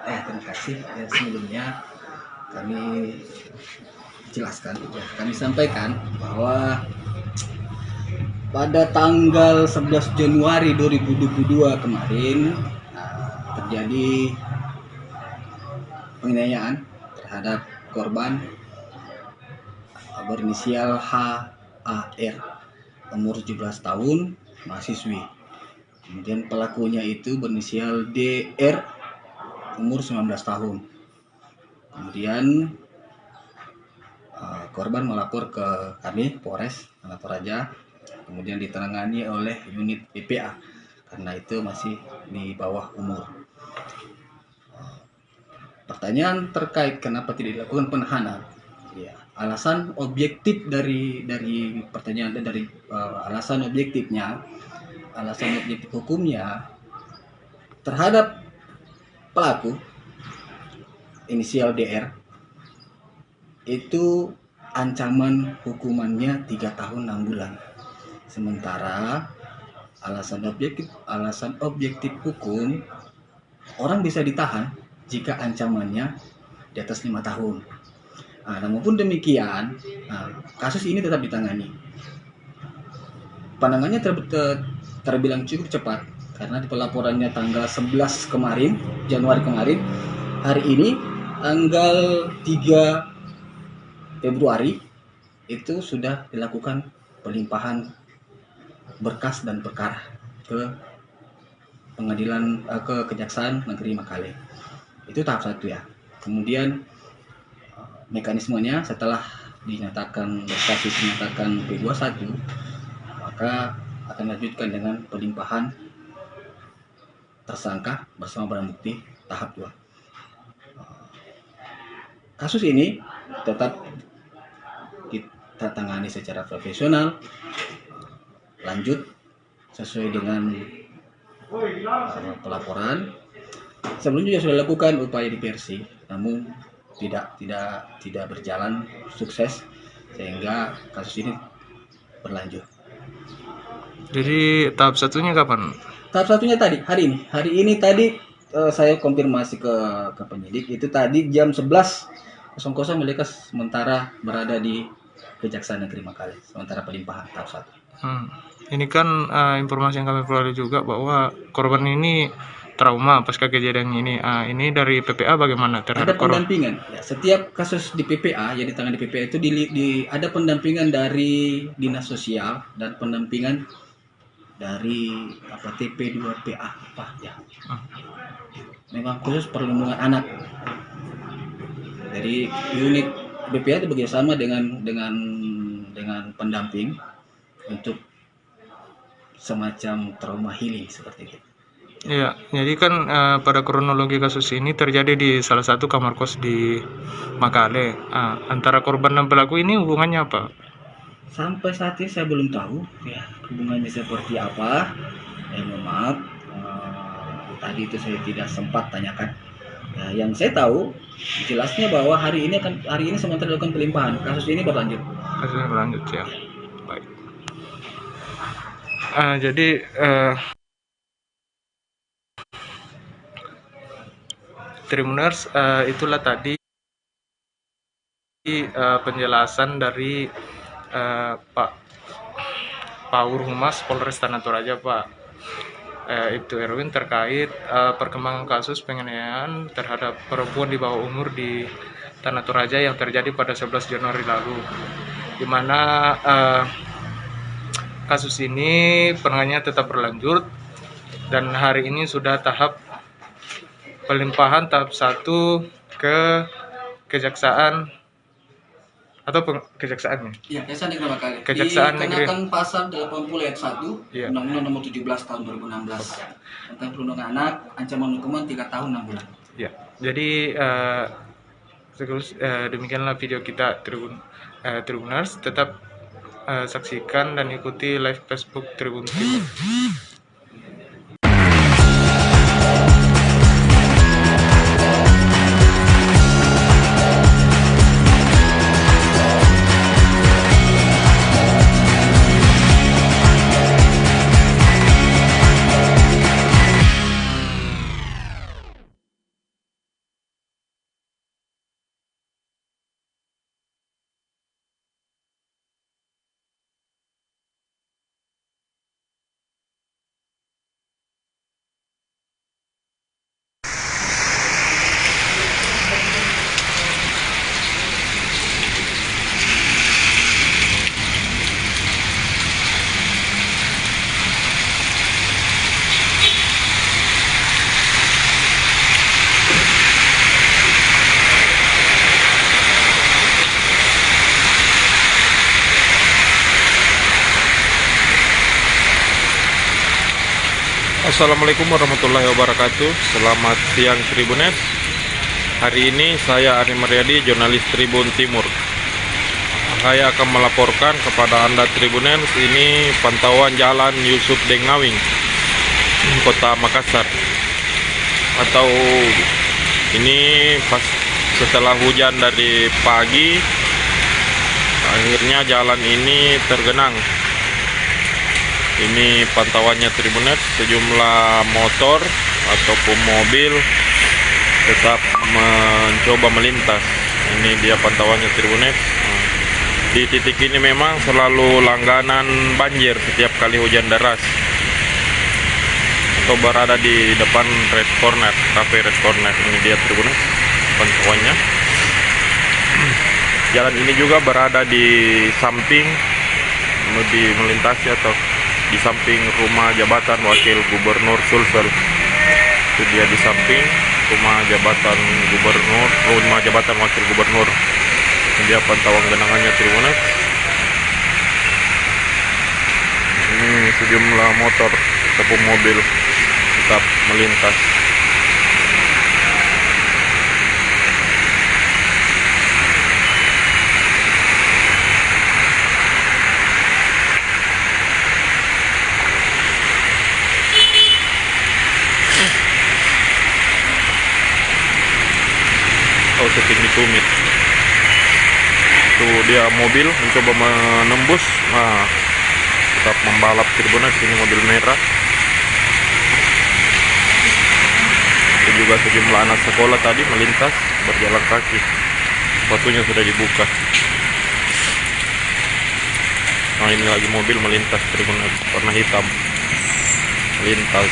Terima kasih. Sebelumnya kami jelaskan, kami sampaikan bahwa pada tanggal 11 Januari 2022 kemarin terjadi penganiayaan terhadap korban berinisial HAR umur 17 tahun, mahasiswi. Kemudian pelakunya itu berinisial DR umur 19 tahun. Kemudian korban melapor ke kami Polres Tanah Toraja, kemudian ditangani oleh unit PPA karena itu masih di bawah umur. Pertanyaan terkait kenapa tidak dilakukan penahanan, ya, alasan objektif dari pertanyaan dari alasan objektif hukumnya terhadap pelaku inisial DR itu ancaman hukumannya 3 tahun 6 bulan. Sementara alasan objektif hukum, orang bisa ditahan jika ancamannya di atas 5 tahun. Namun pun demikian, kasus ini tetap ditangani. Penanganannya terbilang cukup cepat karena di pelaporannya tanggal 11 kemarin, Januari kemarin, hari ini tanggal 3 Februari itu sudah dilakukan pelimpahan berkas dan perkara ke pengadilan ke Kejaksaan Negeri Makale. Itu tahap 1 ya. Kemudian mekanismenya setelah dinyatakan status dinyatakan P21, maka akan dilanjutkan dengan pelimpahan tersangka bersama barang bukti tahap 2. Kasus ini tetap kita tangani secara profesional, lanjut sesuai dengan pelaporan. Sebelumnya sudah dilakukan upaya diversi, namun tidak berjalan sukses sehingga kasus ini berlanjut. Jadi tahap satunya kapan? Tahap satunya tadi hari ini tadi saya konfirmasi ke penyidik itu tadi jam 11.00 mereka sementara berada di Kejaksaan Negeri Makale sementara pelimpahan tahap 1. Ini kan informasi yang kami peroleh juga bahwa korban ini trauma pasca kejadian ini. Ini dari PPA bagaimana Ada terhadap korban? pendampingan. Ya, setiap kasus di PPA yang ditangani di PPA itu ada pendampingan dari dinas sosial dan pendampingan dari TP2PA ya. Memang khusus perlindungan anak. Dari unit BPA itu bekerjasama dengan pendamping untuk semacam trauma healing seperti itu. Iya, jadi kan pada kronologi kasus ini terjadi di salah satu kamar kos di Makale. Antara korban dan pelaku ini hubungannya apa? Sampai saat ini saya belum tahu ya hubungannya seperti apa. Mohon maaf, tadi itu saya tidak sempat tanyakan. Ya, yang saya tahu jelasnya bahwa hari ini sementara dilakukan pelimpahan. Kasus ini berlanjut. Kasusnya berlanjut ya. Baik. Jadi Tribuners, itulah tadi penjelasan dari Pak Humas Polres Tanah Toraja, Pak Ibtu Erwin, terkait perkembangan kasus penganiayaan terhadap perempuan di bawah umur di Tanah Toraja yang terjadi pada 11 Januari lalu, di mana kasus ini penanganannya tetap berlanjut dan hari ini sudah tahap pelimpahan tahap 1 ke kejaksaan atau kejaksaannya. Iya, Kejaksaan Negeri Makale. Kejaksaan Negeri. Dikenakan pasal 80 ayat 1 Iya. Undang-Undang Nomor 17 Tahun 2016 tentang perlindungan anak, ancaman hukuman 3 tahun 6 bulan. Ya, jadi demikianlah video kita Tribuners. Tetap saksikan dan ikuti live Facebook Tribun Timur. Assalamualaikum warahmatullahi wabarakatuh. Selamat siang Tribuners. Hari ini saya Ari Mariadi, jurnalis Tribun Timur. Saya akan melaporkan kepada Anda Tribuners ini pantauan jalan Yusuf Dengawing, Kota Makassar. Atau ini pas setelah hujan dari pagi, akhirnya jalan ini tergenang. Ini pantauannya Tribuners, sejumlah motor ataupun mobil tetap mencoba melintas. Ini dia pantauannya Tribuners. Di titik ini memang selalu langganan banjir setiap kali hujan deras. Atau berada di depan Red Corner, Cafe Red Corner. Ini dia Tribuners pantauannya. Jalan ini juga berada di samping lebih melintasi atau di samping rumah jabatan Wakil Gubernur Sulsel. Itu dia di samping rumah jabatan Gubernur, rumah jabatan Wakil Gubernur. Ini dia pantauan genangannya Tribuners. Ini sejumlah motor ataupun mobil tetap melintas. Setinggi tumit. Itu dia mobil mencoba menembus. Nah, tetap membalap Tribuners. Ini mobil merah. Itu juga sejumlah anak sekolah tadi melintas berjalan kaki. Sepatunya sudah dibuka. Nah, ini lagi mobil melintas Tribuners, warna hitam melintas.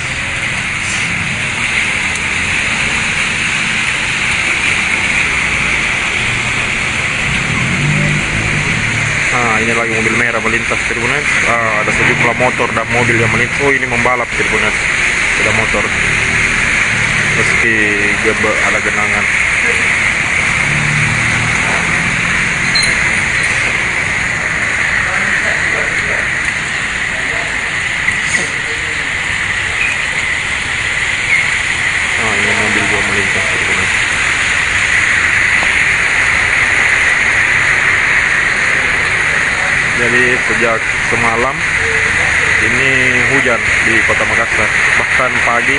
Nah, ini lagi mobil merah melintas Tribuners. Ada sejumlah motor dan mobil yang melintas. Oh, ini membalap Tribuners, ada motor meski ada genangan. Nah, ini mobil juga melintas Tribuners. Jadi sejak semalam ini hujan di Kota Makassar, bahkan pagi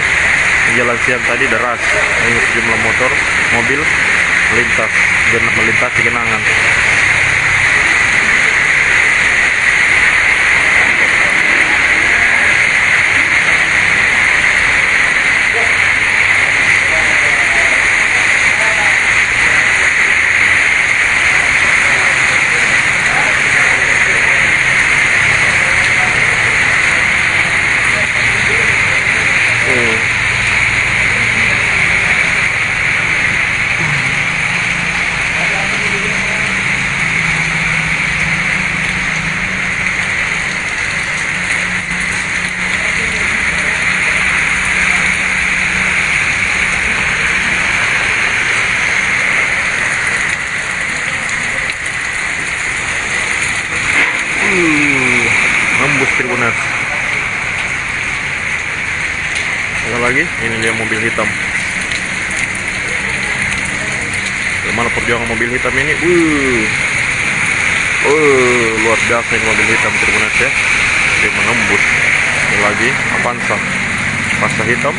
menjelang siang tadi deras. Ini sejumlah motor, mobil melintasi genangan. Nembus Tribuners. Ada lagi, ini dia mobil hitam. Bagaimana perjuangan mobil hitam ini? Luar biasa ini mobil hitam Tribuners ya. Dia menembus. Ini lagi Avanza masa hitam.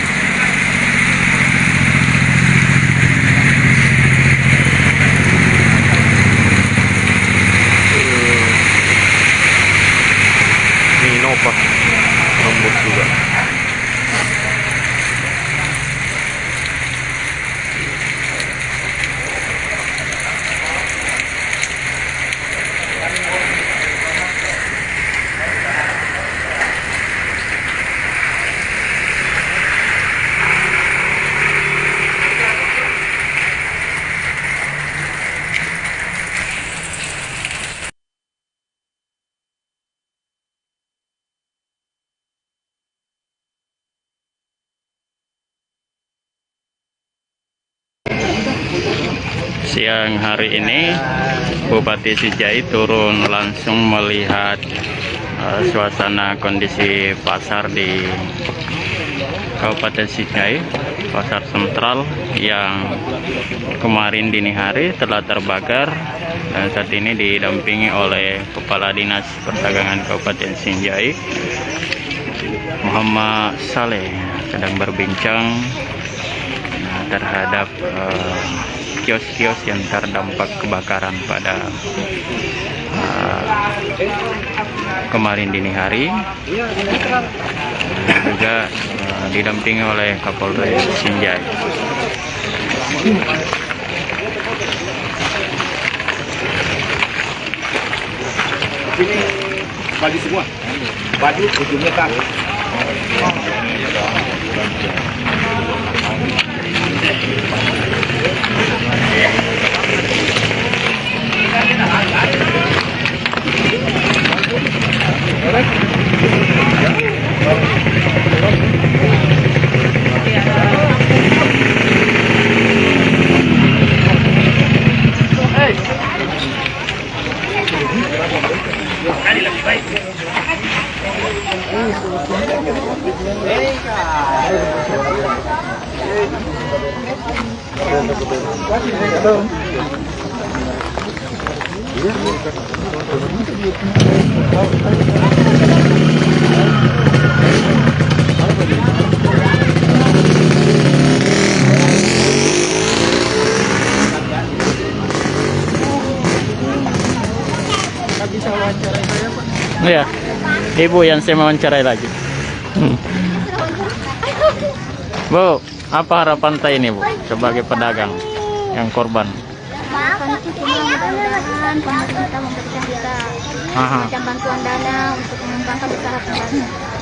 Innova menembus juga. Siang hari ini Bupati Sijai turun langsung melihat suasana kondisi pasar di Kabupaten Sijai, pasar sentral yang kemarin dini hari telah terbakar dan saat ini didampingi oleh Kepala Dinas Perdagangan Kabupaten Sijai Muhammad Saleh sedang berbincang terhadap kios-kios yang terdampak kebakaran pada kemarin dini hari, dan juga didampingi oleh Kapolres Sinjai. Sini baju semua, baju ujungnya kang. Ya, Ibu yang saya wawancarai lagi. Bu, apa harapan saya ini Bu sebagai pedagang yang korban? harapan itu cuma mudah-mudahan pemerintah memberikan kita macam bantuan dana untuk mengembangkan usaha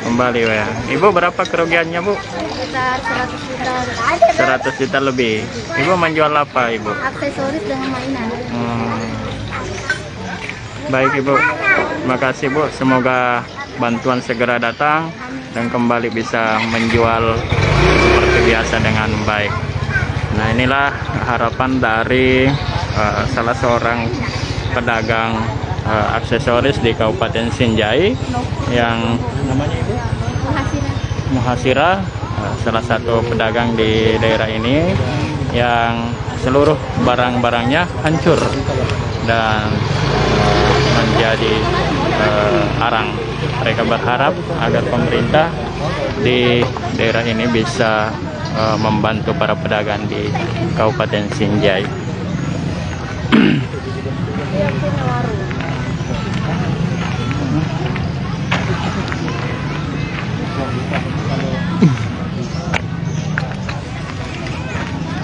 Kembali ya. Ibu berapa kerugiannya, Bu? sekitar 100 juta. 100 juta lebih. Ibu menjual apa, Ibu? Aksesoris dengan mainan. Baik, Ibu. Terima kasih, Bu. Semoga bantuan segera datang dan kembali bisa menjual seperti biasa dengan baik. Nah, inilah harapan dari salah seorang pedagang aksesoris di Kabupaten Sinjai yang namanya Ibu Muhasira, salah satu pedagang di daerah ini yang seluruh barang-barangnya hancur dan menjadi arang. Mereka berharap agar pemerintah di daerah ini bisa membantu para pedagang di Kabupaten Sinjai.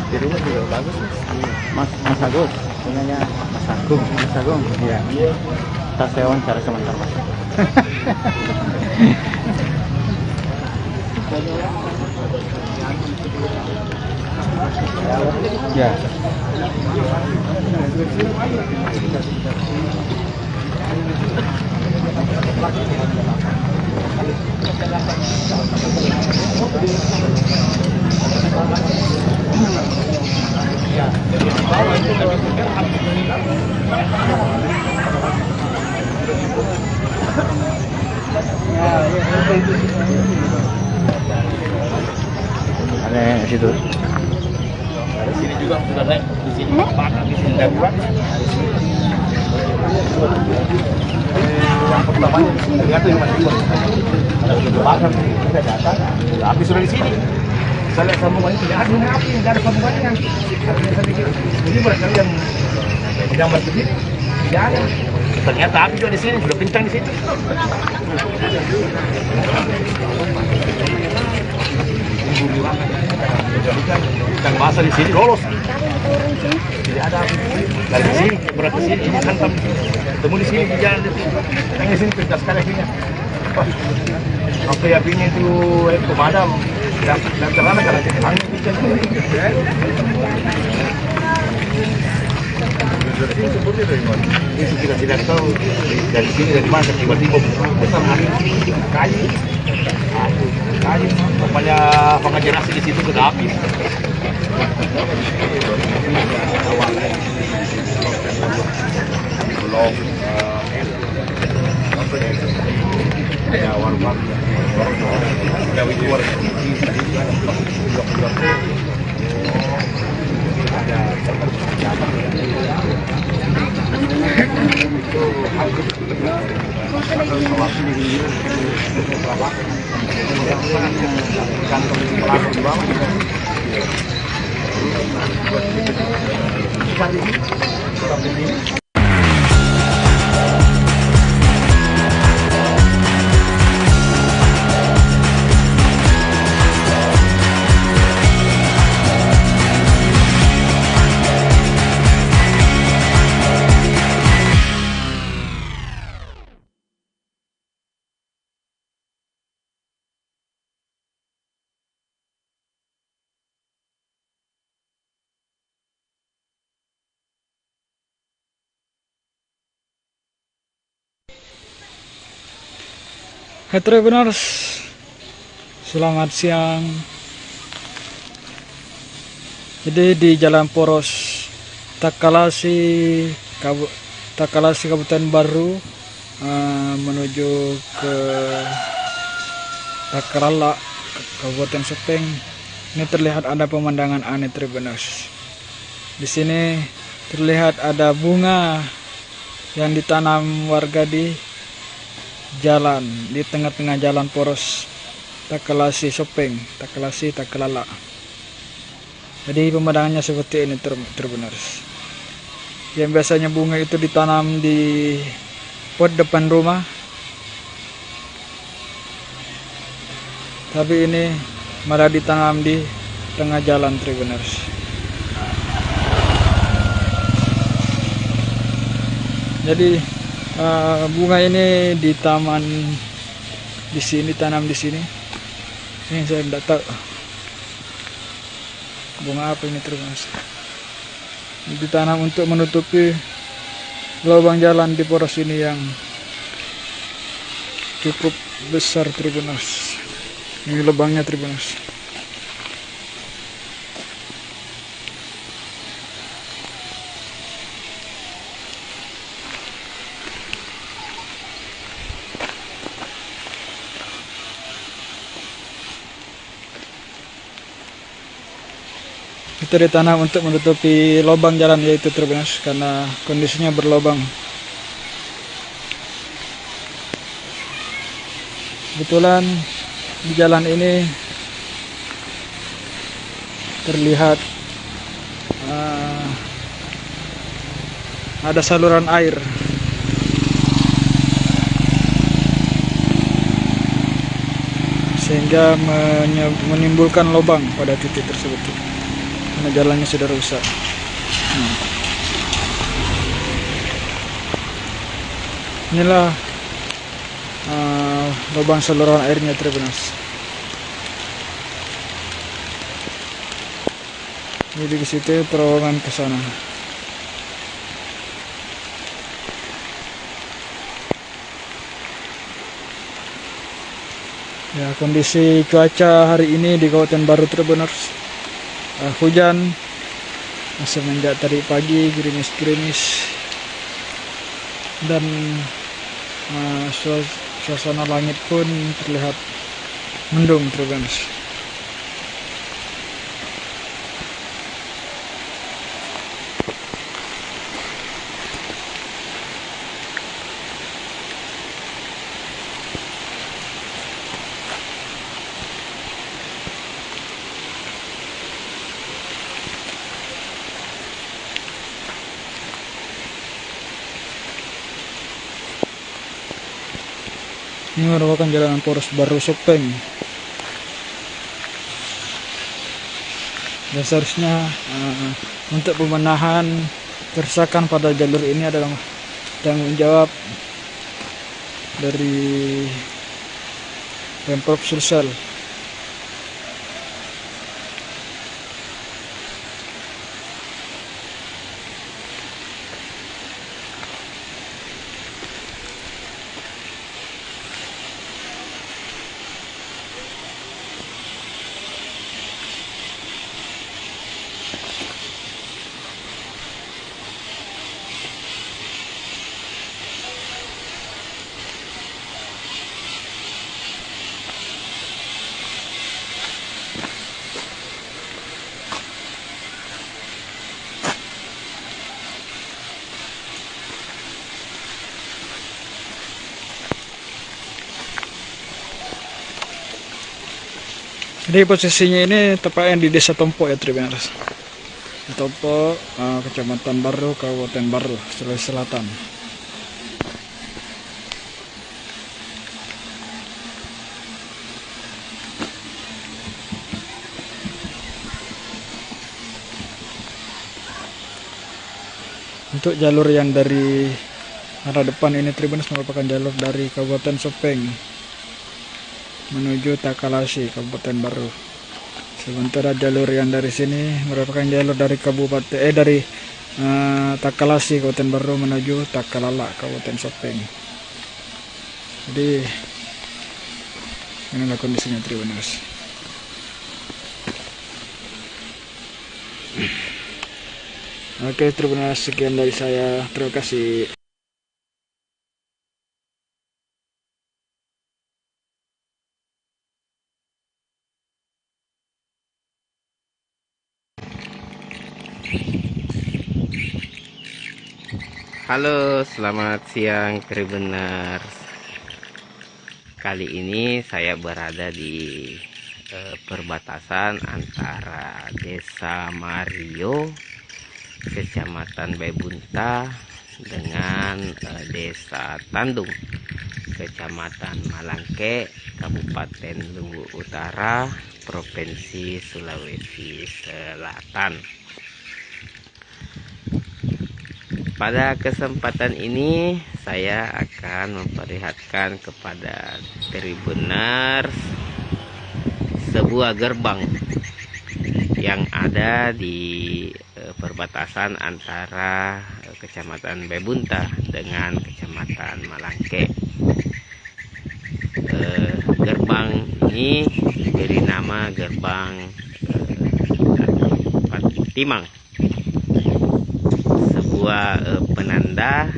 Birunya juga bagus, Mas Agus, punyanya Mas Agung, iya. Saya wawancara sebentar, Mas. Ya. Ada di situ. Di sini juga sudah naik, di sini bakar, di sini darurat. Yang pertamanya ternyata yang masih ada sudah bakar, kita datang, api sudah di sini. Saya lihat sambungannya tidak ada api, tidak ada sambungannya. Ini barangkali yang masih di sini tidak ada. Ternyata api juga di sini, sudah kencang di sini. Ikan basah di sini lolos. Tidak ada api. Dari sini, berarti sini, ini hantam di sini. Temu di sini, di jalan di sini. Yang di sini pintas sekali apinya. Sampai apinya itu pemadam. Dan terlama karena angin hujan. Ini kita tidak tahu dari sini dari mana tiba-tiba besar angin kayu, rupanya pengajarasi di situ sudah api. Belum Hai Tribuners, selamat siang. Jadi di Jalan Poros Takalasi Kabupaten Baru menuju ke Takalala Kabupaten Sopeng, ini terlihat ada pemandangan aneh Tribuners. Di sini terlihat ada bunga yang ditanam warga di jalan, di tengah-tengah jalan Poros Takalasi Sopeng, Takalasi Takalala. Jadi pemandangannya seperti ini Tribuners. Yang biasanya bunga itu ditanam di pot depan rumah, tapi ini malah ditanam di tengah jalan Tribuners. Jadi bunga ini di taman di sini, tanam di sini. Ini saya tidak tahu bunga apa ini terus. Ditanam untuk menutupi lubang jalan di poros ini yang cukup besar Tribuners. Ini lubangnya Tribuners. Itu ditanam untuk menutupi lubang jalan yaitu Tribuners, karena kondisinya berlubang. Kebetulan di jalan ini terlihat ada saluran air. Sehingga menimbulkan lubang pada titik tersebut. Karena jalannya sudah rusak. Inilah lubang saluran airnya Tribuners. Jadi di situ terowongan ke sana. Ya, kondisi cuaca hari ini di Kabupaten Baru Tribuners, hujan semenjak tadi pagi, gerimis-gerimis, dan suasana langit pun terlihat mendung Tribuners. Ini merupakan jalanan poros baru Sopeng. Dan seharusnya untuk pembenahan kerusakan pada jalur ini adalah tanggung jawab dari Pemprov Sulsel. Jadi posisinya ini tepatnya di Desa Tompo ya Tribuners. Tompo, Kecamatan Baru, Kabupaten Baru, Sulawesi Selatan. Untuk jalur yang dari arah depan ini Tribuners merupakan jalur dari Kabupaten Sopeng menuju Takalasi, Kabupaten Baru. Sementara jalur yang dari sini merupakan jalur dari Takalasi, Kabupaten Baru menuju Takalala, Kabupaten Sopeng. Jadi inilah kondisinya Tribuners. Oke Tribuners, sekian dari saya. Terima kasih. Halo, selamat siang Tribuners. Kali ini saya berada di perbatasan antara Desa Mario, Kecamatan Baibunta, dengan Desa Tandung, Kecamatan Malangke, Kabupaten Luwu Utara, Provinsi Sulawesi Selatan. Pada kesempatan ini saya akan memperlihatkan kepada Tribuners sebuah gerbang yang ada di perbatasan antara Kecamatan Bebunta dengan Kecamatan Malangke. Gerbang ini diberi nama Gerbang Timang, sebuah penanda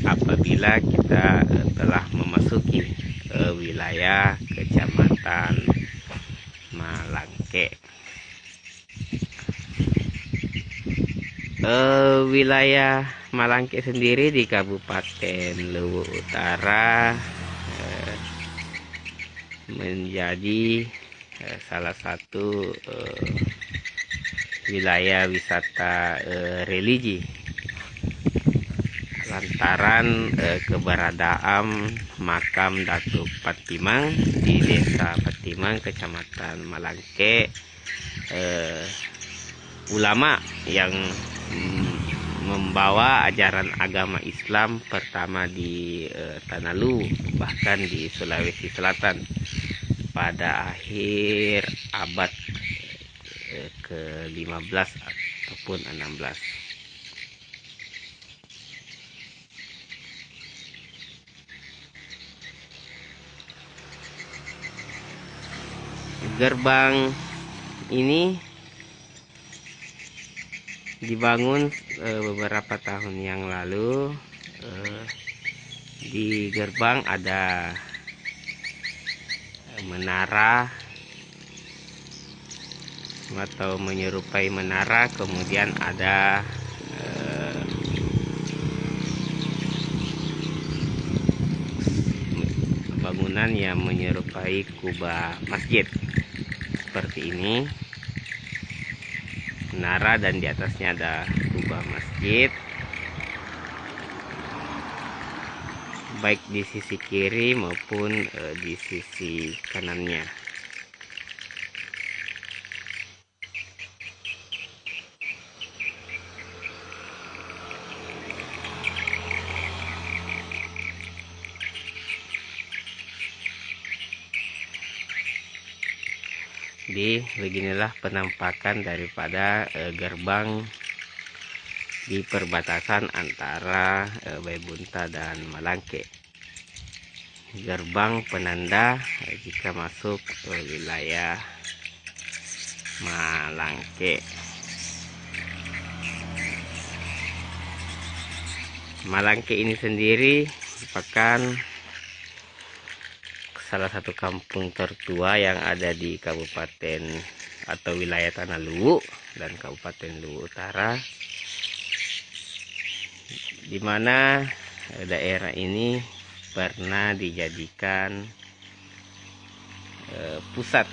apabila kita telah memasuki wilayah Kecamatan Malangke. Wilayah Malangke sendiri di Kabupaten Luwu Utara menjadi salah satu wilayah wisata religi lantaran keberadaan makam Datuk Patimang di Desa Patimang, Kecamatan Malangke, ulama yang membawa ajaran agama Islam pertama di Tanah Luwu, bahkan di Sulawesi Selatan pada akhir abad ke-15 ataupun 16. Gerbang ini dibangun beberapa tahun yang lalu. Di gerbang ada menara atau menyerupai menara, kemudian ada bangunan yang menyerupai kubah masjid seperti ini, menara dan di atasnya ada kubah masjid, baik di sisi kiri maupun di sisi kanannya. Beginilah penampakan daripada gerbang di perbatasan antara Bebunta dan Malangke. Gerbang penanda jika masuk wilayah Malangke. Malangke ini sendiri merupakan salah satu kampung tertua yang ada di kabupaten atau wilayah Tanah Luwu dan Kabupaten Luwu Utara, di mana daerah ini pernah dijadikan pusat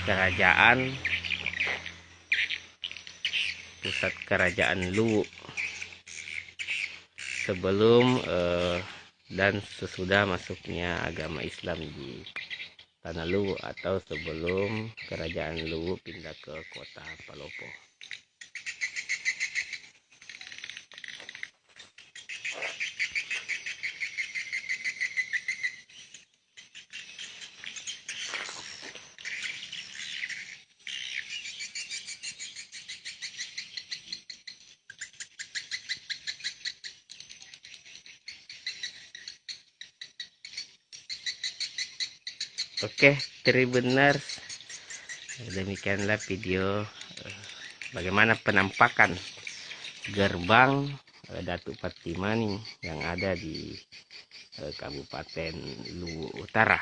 kerajaan Luwu sebelum dan sesudah masuknya agama Islam di Tanah Luwu atau sebelum kerajaan Luwu pindah ke kota Palopo. Oke, Tribuners, demikianlah video bagaimana penampakan gerbang Datuk Patimang yang ada di Kabupaten Luwu Utara.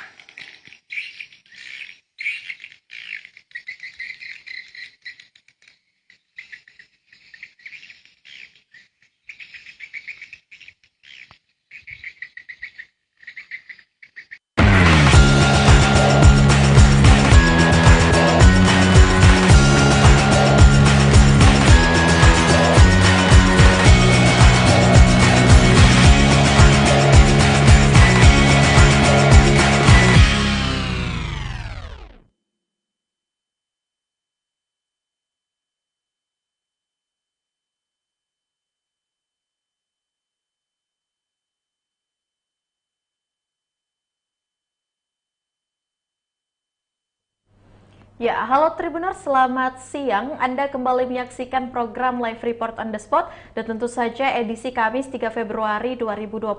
Ya, halo Tribuners, selamat siang. Anda kembali menyaksikan program Live Report on the Spot dan tentu saja edisi Kamis 3 Februari 2022.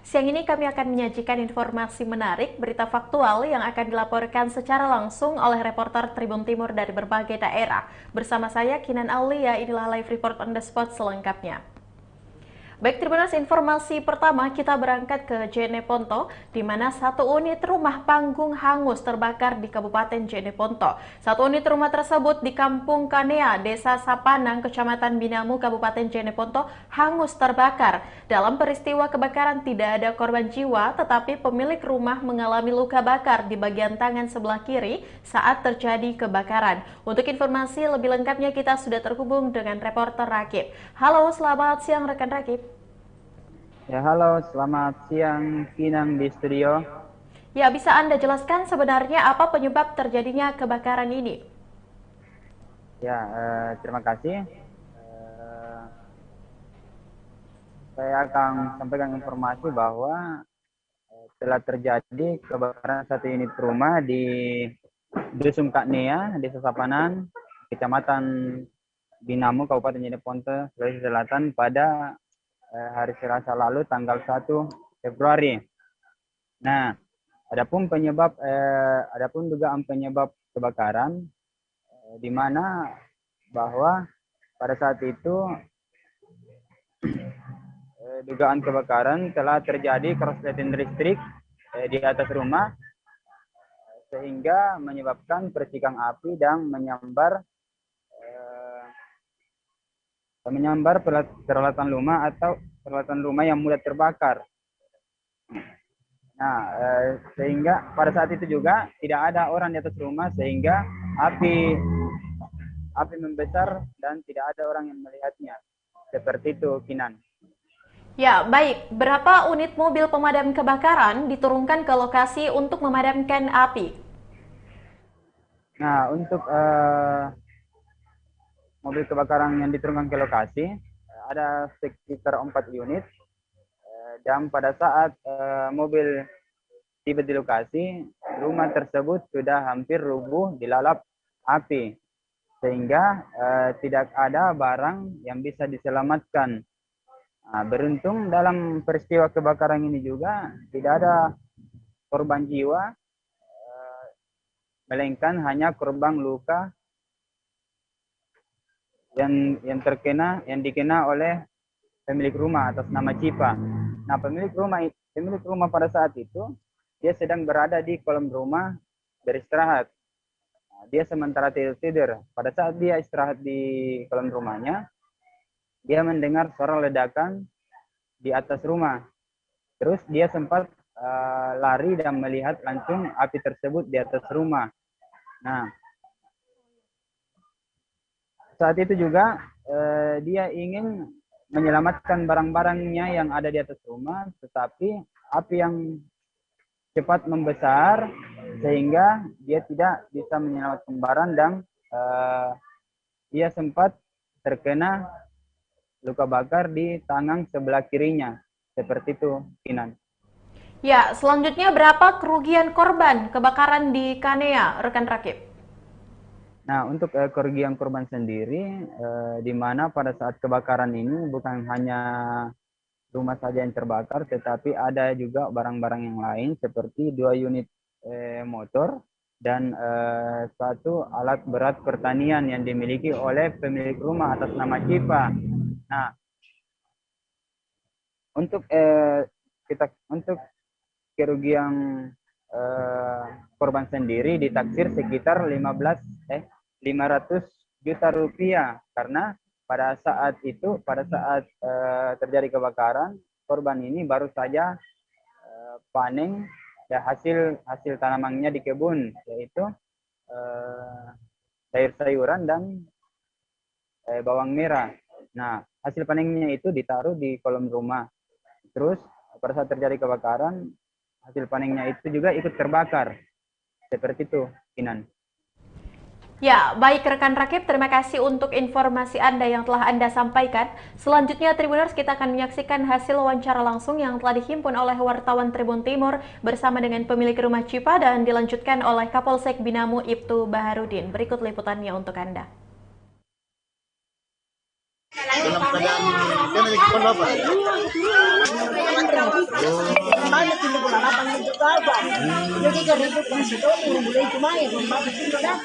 Siang ini kami akan menyajikan informasi menarik, berita faktual yang akan dilaporkan secara langsung oleh reporter Tribun Timur dari berbagai daerah. Bersama saya Kinan Aulia, inilah Live Report on the Spot selengkapnya. Baik Tribuners, informasi pertama kita berangkat ke Jeneponto, di mana satu unit rumah panggung hangus terbakar di Kabupaten Jeneponto. Satu unit rumah tersebut di Kampung Kanea, Desa Sapanang, Kecamatan Binamu, Kabupaten Jeneponto, hangus terbakar. Dalam peristiwa kebakaran tidak ada korban jiwa, tetapi pemilik rumah mengalami luka bakar di bagian tangan sebelah kiri saat terjadi kebakaran. Untuk informasi lebih lengkapnya kita sudah terhubung dengan reporter Rakib. Halo, selamat siang rekan Rakib. Ya, halo, selamat siang Kinang di studio. Ya, bisa Anda jelaskan sebenarnya apa penyebab terjadinya kebakaran ini? Ya, terima kasih. Saya akan sampaikan informasi bahwa telah terjadi kebakaran satu unit rumah di Dusun Kaknea, Desa Sapanan, Kecamatan Binamu, Kabupaten Jeneponto, Sulawesi Selatan pada hari Selasa lalu tanggal 1 Februari. Nah, adapun dugaan penyebab kebakaran di mana bahwa pada saat itu dugaan kebakaran telah terjadi korsleting listrik di atas rumah sehingga menyebabkan percikan api dan menyambar peralatan rumah atau peralatan rumah yang mudah terbakar. Nah, sehingga pada saat itu juga tidak ada orang di atas rumah sehingga api membesar dan tidak ada orang yang melihatnya. Seperti itu, Kinan. Ya, baik. Berapa unit mobil pemadam kebakaran diturunkan ke lokasi untuk memadamkan api? Nah, untuk mobil kebakaran yang diturunkan ke lokasi ada sekitar 4 unit dan pada saat mobil tiba di lokasi, rumah tersebut sudah hampir rubuh dilalap api sehingga tidak ada barang yang bisa diselamatkan. Nah, beruntung dalam peristiwa kebakaran ini juga tidak ada korban jiwa, melainkan hanya korban luka yang dikena oleh pemilik rumah atas nama Cipa. Nah, pemilik rumah pada saat itu dia sedang berada di kolam rumah beristirahat. Nah, dia sementara tidur. Pada saat dia istirahat di kolam rumahnya, dia mendengar suara ledakan di atas rumah. Terus dia sempat lari dan melihat langsung api tersebut di atas rumah. Nah, saat itu juga dia ingin menyelamatkan barang-barangnya yang ada di atas rumah, tetapi api yang cepat membesar sehingga dia tidak bisa menyelamatkan barang dan dia sempat terkena luka bakar di tangan sebelah kirinya. Seperti itu, Kinan. Ya, selanjutnya berapa kerugian korban kebakaran di Kanea, rekan Rakib? Nah, untuk kerugian korban sendiri, di mana pada saat kebakaran ini bukan hanya rumah saja yang terbakar, tetapi ada juga barang-barang yang lain seperti 2 unit motor dan 1 alat berat pertanian yang dimiliki oleh pemilik rumah atas nama Cipa. Nah, untuk kerugian korban sendiri ditaksir sekitar 500 juta rupiah karena pada saat terjadi kebakaran, korban ini baru saja panen ya hasil tanamannya di kebun, yaitu sayur-sayuran dan bawang merah. Nah, hasil panennya itu ditaruh di kolom rumah. Terus pada saat terjadi kebakaran, hasil panennya itu juga ikut terbakar. Seperti itu, Kinan. Ya, baik rekan Rakib, terima kasih untuk informasi Anda yang telah Anda sampaikan. Selanjutnya, Tribuners, kita akan menyaksikan hasil wawancara langsung yang telah dihimpun oleh wartawan Tribun Timur bersama dengan pemilik rumah Cipa dan dilanjutkan oleh Kapolsek Binamu Ibtu Baharudin. Berikut liputannya untuk Anda. Dalam keadaan kena di kepala apa?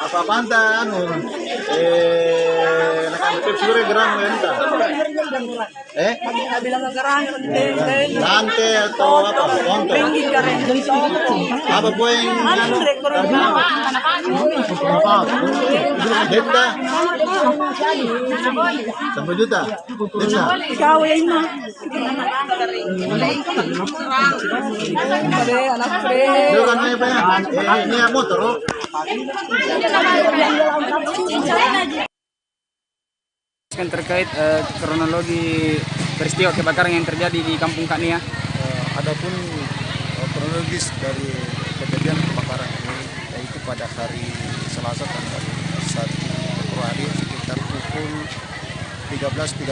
Apa pantan? Nak sore gerang merenta. Lantai atau apa? Konto. Apa poin? Denda. 10 juta. Denda. Bukan apa ya? Ini motor. Terkait kronologi peristiwa kebakaran yang terjadi di Kampung Kania. Adapun kronologis dari kejadian kebakaran ini yaitu pada hari Selasa tanggal 1 Februari sekitar pukul 13.30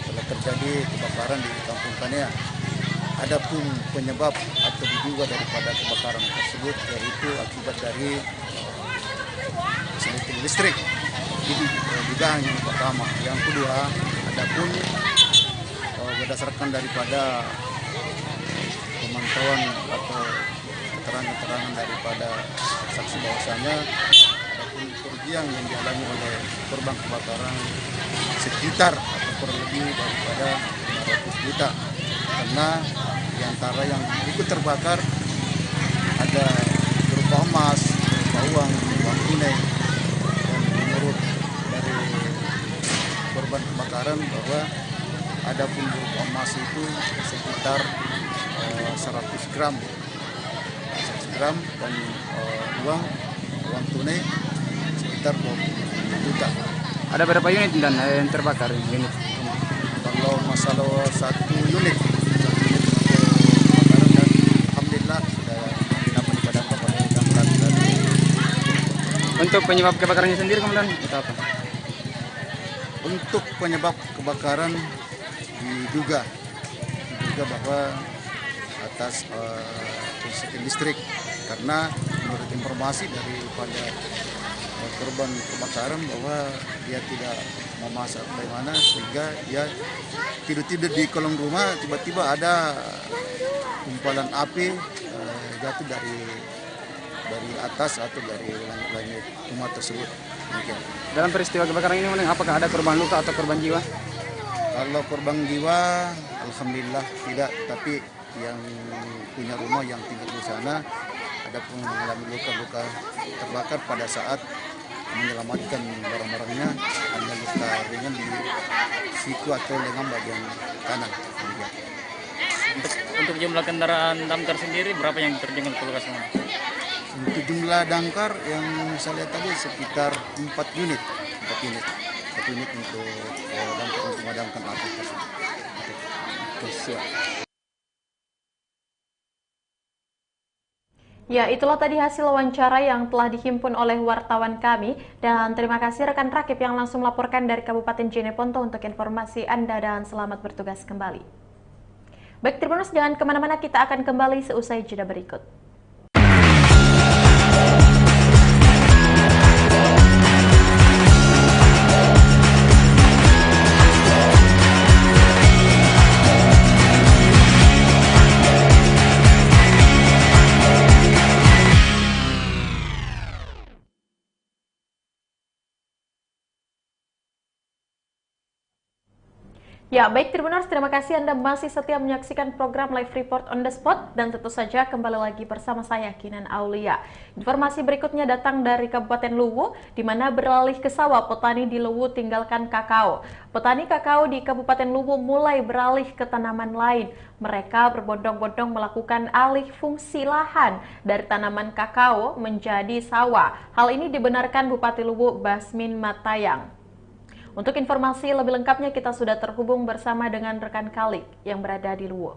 telah terjadi kebakaran di Kampung Kania. Adapun penyebab atau diduga daripada kebakaran tersebut yaitu akibat dari seleting listrik. Jadi dugaan yang pertama. Yang kedua, adapun berdasarkan daripada pemantauan atau keterangan-keterangan daripada saksi bahwasanya adapun kerugian yang dialami oleh korban kebakaran sekitar atau kurang lebih daripada 500 juta karena diantara yang ikut terbakar ada berupa emas, berupa uang tunai, dan menurut dari korban kebakaran bahwa ada pun berupa emas itu sekitar 100 gram dan uang tunai sekitar 20 juta. Ada berapa unit dan yang terbakar unit? Kalau masalah satu unit kebakaran dan alhamdulillah sudah dapat dipadamkan pada damkar. Untuk penyebab kebakarannya sendiri kemudian itu apa? Untuk penyebab kebakaran diduga bahwa atas korsleting listrik karena menurut informasi daripada korban kebakaran bahwa dia tidak memasak bagaimana sehingga dia tidur di kolong rumah tiba-tiba ada gumpalan api jatuh dari atas atau dari langit rumah tersebut. Demikian. Dalam peristiwa kebakaran ini apakah ada korban luka atau korban jiwa? Kalau korban jiwa alhamdulillah tidak, tapi yang punya rumah yang tinggal di sana ada pun mengalami luka-luka terbakar pada saat menyelamatkan barang-barangnya, hanya luka ringan di siku atau lengan bagian kanan. Untuk jumlah kendaraan damkar sendiri berapa yang terjun ke lokasi? Untuk jumlah damkar yang saya lihat tadi sekitar 4 unit untuk damkar untuk memadamkan api tersebut. Siap. Ya, itulah tadi hasil wawancara yang telah dihimpun oleh wartawan kami. Dan terima kasih rekan Rakib yang langsung melaporkan dari Kabupaten Jeneponto untuk informasi Anda dan selamat bertugas kembali. Baik, Tribuners, jangan kemana-mana, kita akan kembali seusai jeda berikut. Ya, baik Tribuners, terima kasih Anda masih setia menyaksikan program Live Report on the Spot dan tentu saja kembali lagi bersama saya Kinan Aulia. Informasi berikutnya datang dari Kabupaten Luwu, di mana beralih ke sawah petani di Luwu tinggalkan kakao. Petani kakao di Kabupaten Luwu mulai beralih ke tanaman lain. Mereka berbondong-bondong melakukan alih fungsi lahan dari tanaman kakao menjadi sawah. Hal ini dibenarkan Bupati Luwu Basmin Matayang. Untuk informasi lebih lengkapnya kita sudah terhubung bersama dengan rekan Kalik yang berada di Luwu.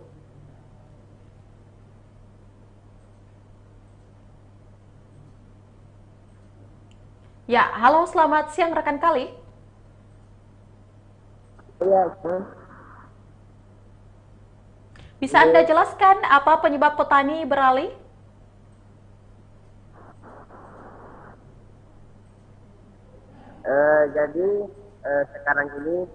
Ya, halo selamat siang rekan Kali. Iya, Bisa Anda jelaskan apa penyebab petani beralih? jadi sekarang ini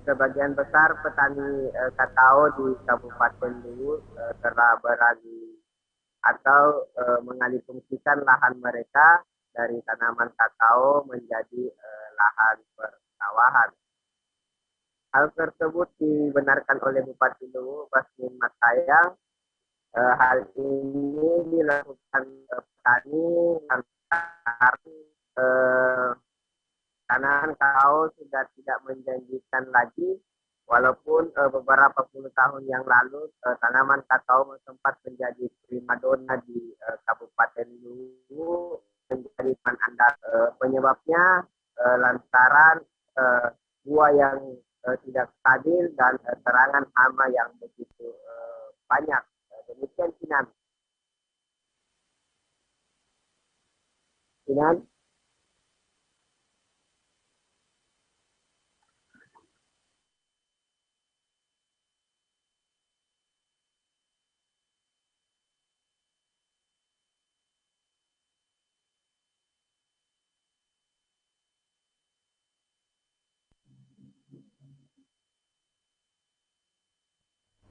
sebagian besar petani kakao di Kabupaten Luwu telah beralih atau mengalihfungsikan lahan mereka dari tanaman kakao menjadi lahan persawahan. Hal tersebut dibenarkan oleh Bupati Luwu, Basmin Matayang. Hal ini dilakukan petani lantaran tanaman kakao sudah tidak menjanjikan lagi, walaupun beberapa puluh tahun yang lalu tanaman kakao sempat menjadi primadona di Kabupaten Luwu, menjadi bahan andal. Penyebabnya lantaran buah yang tidak stabil dan serangan hama yang begitu banyak. Demikian Sinan. Sinan.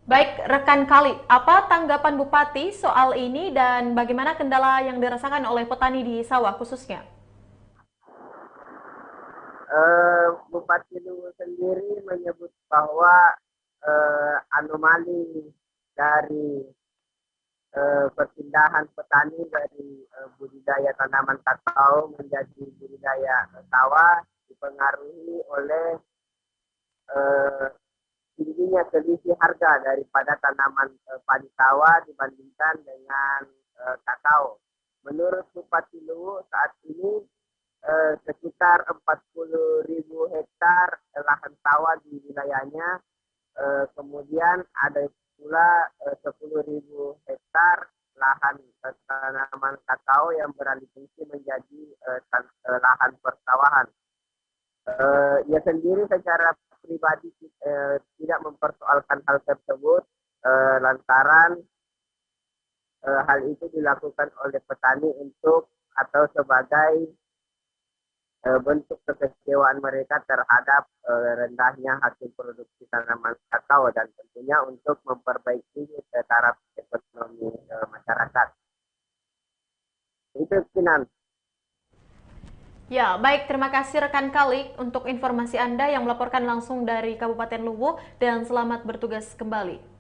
Baik, rekan Kali, apa tanggapan Bupati soal ini dan bagaimana kendala yang dirasakan oleh petani di sawah khususnya? Bupati Luwu sendiri menyebut bahwa anomali dari perpindahan petani dari budidaya tanaman kakao menjadi budidaya sawah dipengaruhi oleh tingginya selisih harga daripada tanaman padi sawah dibandingkan dengan kakao. Menurut Bupati Luwu saat ini sekitar 40.000 hektar lahan sawah di wilayahnya. Kemudian ada pula 10.000 hektar lahan tanaman kakao yang beralih fungsi menjadi lahan persawahan. Ia sendiri secara pribadi tidak mempersoalkan hal tersebut lantaran hal itu dilakukan oleh petani untuk atau sebagai bentuk kekecewaan mereka terhadap rendahnya hasil produksi tanaman kakao dan tentunya untuk memperbaiki taraf ekonomi masyarakat. Itu Kinan. Ya, baik. Terima kasih rekan Kali untuk informasi Anda yang melaporkan langsung dari Kabupaten Luwu dan selamat bertugas kembali.